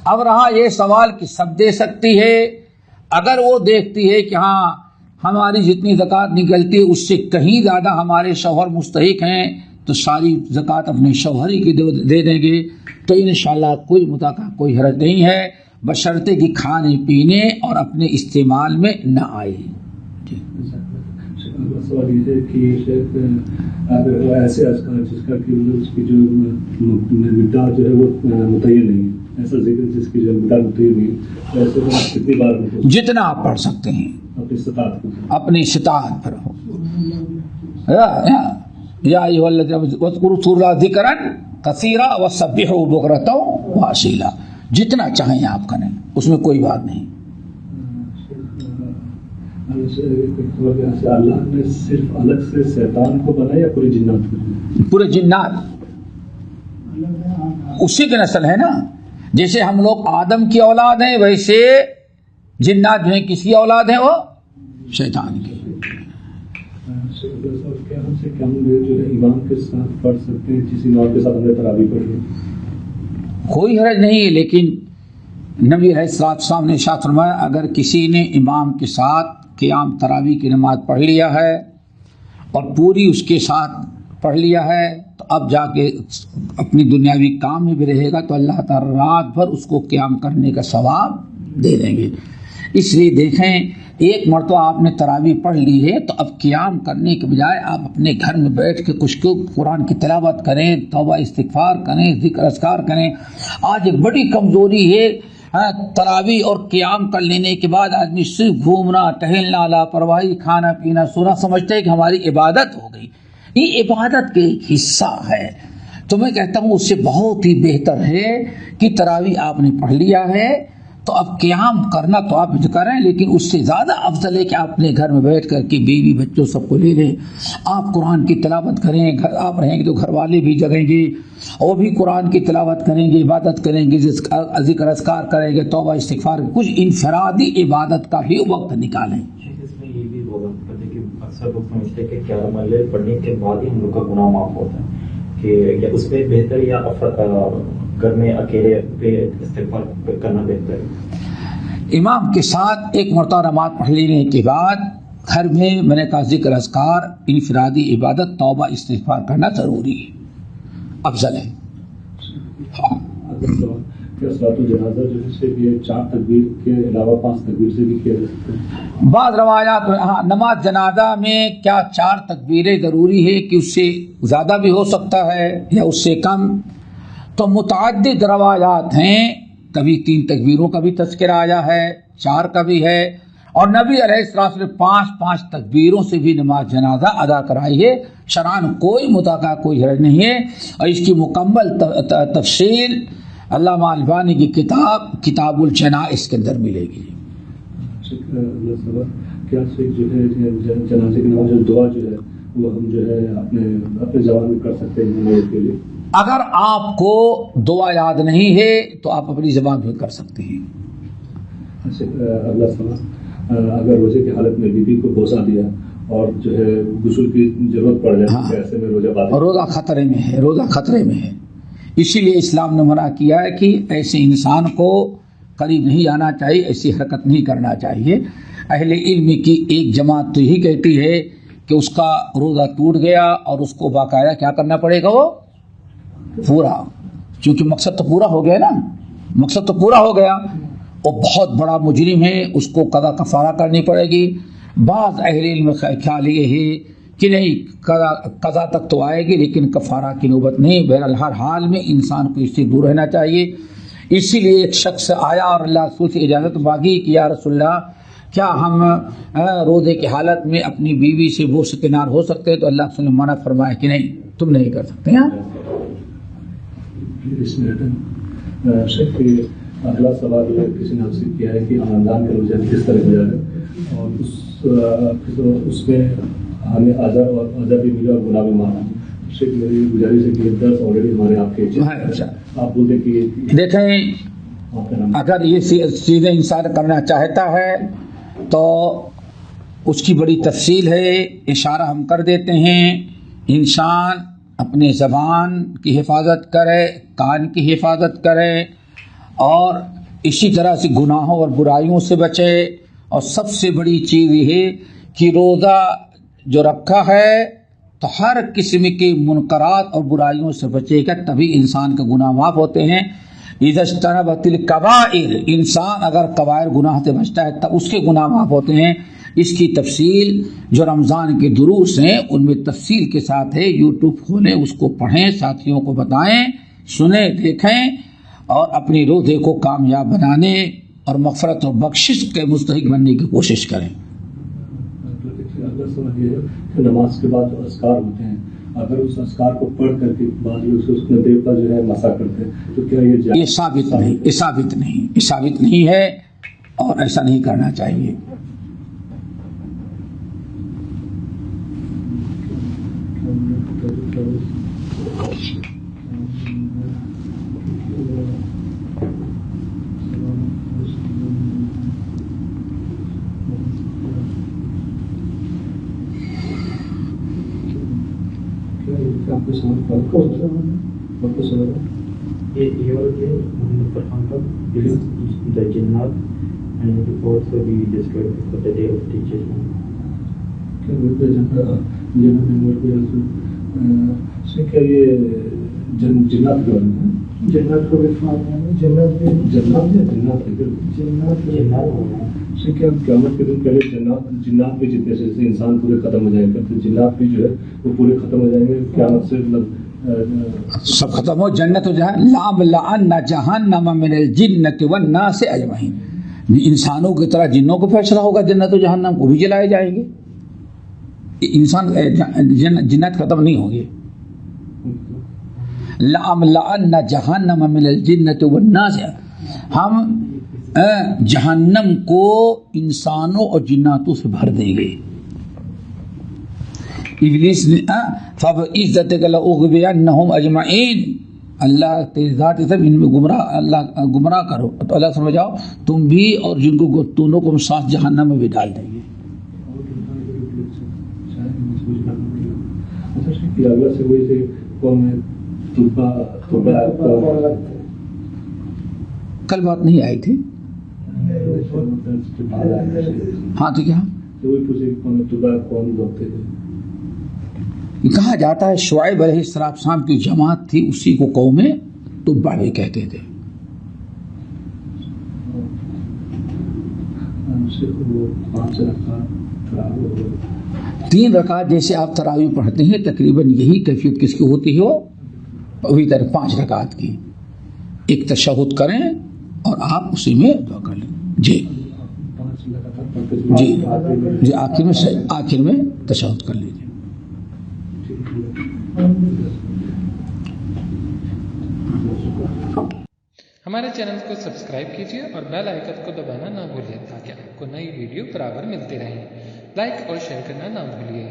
اب رہا یہ سوال کہ سب دے سکتی ہے، اگر وہ دیکھتی ہے کہ ہاں ہماری جتنی زکوٰۃ نکلتی ہے اس سے کہیں زیادہ ہمارے شوہر مستحق ہیں، تو ساری زکوٰۃ اپنے شوہر ہی کی دے دیں گے، تو انشاءاللہ کوئی متاقع کوئی حرج نہیں ہے، بشرطے کہ کھانے پینے اور اپنے استعمال میں نہ آئے۔ سوال یہ ہے کہ اگر ایسے اشخاص جس کا کہ اس کی جو مقدار جو ہے وہ متعین نہیں ہے، ایسا ذکر جس کی جو مقدار متعین نہیں ہے، ایسے میں کتنی بار جتنا آپ پڑھ سکتے ہیں اپنی استطاعت اپنی استطاعت پر ہو، یا ایھا الذین اذکروا اللہ ذکرا کثیرا وسبحوا بکرۃ واسیلا، جتنا چاہیں آپ کریں، اس میں کوئی بات نہیں۔ اللہ نے صرف الگ سے شیطان کو بنایا یا پورے جنات کو؟ پورے جنات، اسی کی نسل ہے نا، جیسے ہم لوگ آدم کی اولاد ہیں ویسے جنات جو ہیں کس کی اولاد ہیں؟ وہ شیطان کی۔ ہم جو ہے امام کے ساتھ پڑھ سکتے ہیں، کسی امام کے ساتھ ہم نے تراویح پڑھی، کوئی حرج نہیں ہے، لیکن نبی علیہ السلام نے ارشاد فرمایا اگر کسی نے امام کے ساتھ قیام تراویح کی نماز پڑھ لیا ہے اور پوری اس کے ساتھ پڑھ لیا ہے تو اب جا کے اپنی دنیاوی کام میں بھی رہے گا تو اللہ تعالی رات بھر اس کو قیام کرنے کا ثواب دے دیں گے۔ اس لیے دیکھیں، ایک مرتبہ آپ نے تراویح پڑھ لی ہے تو اب قیام کرنے کے بجائے آپ اپنے گھر میں بیٹھ کے کچھ قرآن کی تلاوت کریں، توبہ استغفار کریں، ذکر اذکار کریں۔ آج ایک بڑی کمزوری ہے، تراویح اور قیام کر لینے کے بعد آدمی صرف گھومنا ٹہلنا، لاپرواہی، کھانا پینا سونا سمجھتے ہیں کہ ہماری عبادت ہو گئی۔ یہ عبادت کا ایک حصہ ہے، تو میں کہتا ہوں اس سے بہت ہی بہتر ہے کہ تراویح آپ نے پڑھ لیا ہے تو اب قیام کرنا تو آپ کریں، لیکن اس سے زیادہ افضل ہے کہ آپ اپنے گھر میں بیٹھ کر کے بیوی بچوں سب کو لے لیں، آپ قرآن کی تلاوت کریں، گھر آپ رہیں گے تو گھر والے بھی جگیں گے، وہ بھی قرآن کی تلاوت کریں گے، عبادت کریں گے، ذکر اذکار کریں گے، توبہ استغفار، کچھ انفرادی عبادت کا بھی وقت نکالیں۔ اس میں یہ بھی ہوگا کہ اکثر لوگ سمجھتے ہیں کہ 11 مرلے پڑھنے کے بعد ہی ہم لوگ کا گناہ معاف ہوتا ہے، کہ اس میں بہتر یا گھر میں اکیلے پہ استغفار کرنا بہتر ہے؟ امام کے ساتھ ایک مرتبہ نماز پڑھ لینے کے بعد گھر میں نے کہا ذکر اذکار، انفرادی عبادت، توبہ استغفار کرنا ضروری ہے، افضل ہے۔ ہاں، صلاۃ الجنازہ جو ہے صرف یہ 4 تکبیر کے علاوہ 5 تکبیر سے بھی کیا جا سکتا ہے؟ بعض روایات میں ہاں، نماز جنازہ میں کیا 4 تکبیریں ضروری ہے کہ اس سے زیادہ بھی ہو سکتا ہے یا اس سے کم؟ تو متعدد روایات ہیں، کبھی 3 تکبیروں کا بھی تذکرہ آیا ہے، 4 کا بھی ہے، اور نبی علیہ السلام نے 5 تکبیروں سے بھی نماز جنازہ ادا کرائی ہے۔ شرعاً کوئی متاقع کوئی حرج نہیں ہے، اور اس کی مکمل تفصیل علامہ البانی کی کتاب الجنائز کے اندر ملے گی۔ کیا جو ہے جنازے کی نماز دعا جو ہے وہ ہم جو ہے اپنے زبان میں کر سکتے ہیں کے لیے؟ اگر آپ کو دعا یاد نہیں ہے تو آپ اپنی زبان پہ کر سکتے ہیں۔ اگر روزے کی حالت میں بیوی کو بوسہ دیا اور جو ہے غسل کی ضرورت پڑ جائے تو ایسے میں روزہ باطل، روزہ خطرے میں ہے، روزہ خطرے میں ہے. اسی لیے اسلام نے منع کیا ہے کہ ایسے انسان کو قریب نہیں آنا چاہیے، ایسی حرکت نہیں کرنا چاہیے. اہل علم کی ایک جماعت تو یہی کہتی ہے کہ اس کا روزہ ٹوٹ گیا اور اس کو باقاعدہ کیا کرنا پڑے گا، وہ پورا، چونکہ مقصد تو پورا ہو گیا نا، مقصد تو پورا ہو گیا. وہ بہت بڑا مجرم ہے، اس کو قضا کفارہ کرنی پڑے گی. بعض اہل علم کا خیال یہ ہے کہ نہیں، قضا تک تو آئے گی لیکن کفارہ کی نوبت نہیں. بہرحال ہر حال میں انسان کو اس سے دور رہنا چاہیے. اسی لیے ایک شخص آیا اور اللہ رسول سے اجازت مانگی کہ یا رسول اللہ کیا ہم روزے کی حالت میں اپنی بیوی سے بوس کنار ہو سکتے ہیں؟ تو اللہ رسول نے منع فرمایا کہ نہیں، تم نہیں کر سکتے. اگلا سوال کسی نے آپ سے کیا ہے کہ رمضان کا روزہ کس طرح گزارا ہے، اور اس میں ہمیں اجر بھی ملا اور گناہ بھی مانا. میری گزارش ہے کہ درس آلریڈی ہمارے آپ کے آپ بولتے کہ دیکھیں، اگر یہ چیزیں انسان کرنا چاہتا ہے تو اس کی بڑی تفصیل ہے، اشارہ ہم کر دیتے ہیں. انسان اپنے زبان کی حفاظت کرے، کان کی حفاظت کرے، اور اسی طرح سے گناہوں اور برائیوں سے بچے. اور سب سے بڑی چیز یہ ہے کہ روزہ جو رکھا ہے تو ہر قسم کے منکرات اور برائیوں سے بچے گا، تبھی انسان کا گناہ معاف ہوتے ہیں. اذا اجتنبت الکبائر، انسان اگر کبائر گناہ سے بچتا ہے تب اس کے گناہ معاف ہوتے ہیں. اس کی تفصیل جو رمضان کے دروس ہیں ان میں تفصیل کے ساتھ ہے. یوٹیوب کھولیں، اس کو پڑھیں، ساتھیوں کو بتائیں، سنیں، دیکھیں، اور اپنی روزے کو کامیاب بنانے اور مغفرت و بخشش کے مستحق بننے کی کوشش کریں. نماز کے بعد جو اذکار ہوتے ہیں، اگر اس اذکار کو پڑھ کر کے بعض لوگ اس میں دیو کا جو ہے مسا کرتے ہیں تو کیا یہ ثابت نہیں، یہ ثابت نہیں ہے اور ایسا نہیں کرنا چاہیے. جنات کو قیامت کے دن پہلے جنات بھی جتنے سے جیسے انسان پورے ختم ہو جائیں گے تو جنات بھی جو ہے وہ پورے ختم ہو جائیں گے قیامت سے، سب ختم ہو. جنت و جہنم، لَأَمْلَأَنَّ جَهَنَّمَ مِنَ الْجِنَّةِ وَالنَّاسِ أَجْمَعِينَ. انسانوں کی طرح جنوں کو فیصلہ ہوگا، جنت و جہنم کو بھی جلائے جائیں گے. انسان جنت ختم نہیں ہوں گے. لَأَمْلَأَنَّ جَهَنَّمَ مِنَ الْجِنَّةِ وَالنَّاسِ، ہم جہنم کو انسانوں اور جناتوں سے بھر دیں گے. ابلیس نے فَبِعِزَّتِكَ لَأُغْوِيَنَّهُمْ أَجْمَعِينَ، اللہ تیری ذات سے ان میں گمراہ کرو. تو اللہ سمجھاؤ تم بھی اور جن کو دونوں کو ساتھ جہنم میں بھی ڈال دیں گے. کل بات نہیں آئی تھی. ہاں تو کیا کہا جاتا ہے شعیب علیہ السلام کی جماعت تھی، اسی کو قوم تبع بھی کہتے تھے. تین رکعت جیسے آپ تراویح پڑھتے ہیں تقریباً یہی کیفیت کس کی ہوتی ہے، وہی طرح 5 رکعت کی. ایک تشہد کریں اور آپ اسی میں دعا کر لیں. جی آخر میں تشہد کر لیجیے. ہمارے چینل کو سبسکرائب کیجیے اور بیل آئیکن کو دبانا نہ بھولیں تاکہ آپ کو نئی ویڈیو برابر ملتی رہیں. لائک اور شیئر کرنا نہ بھولیے.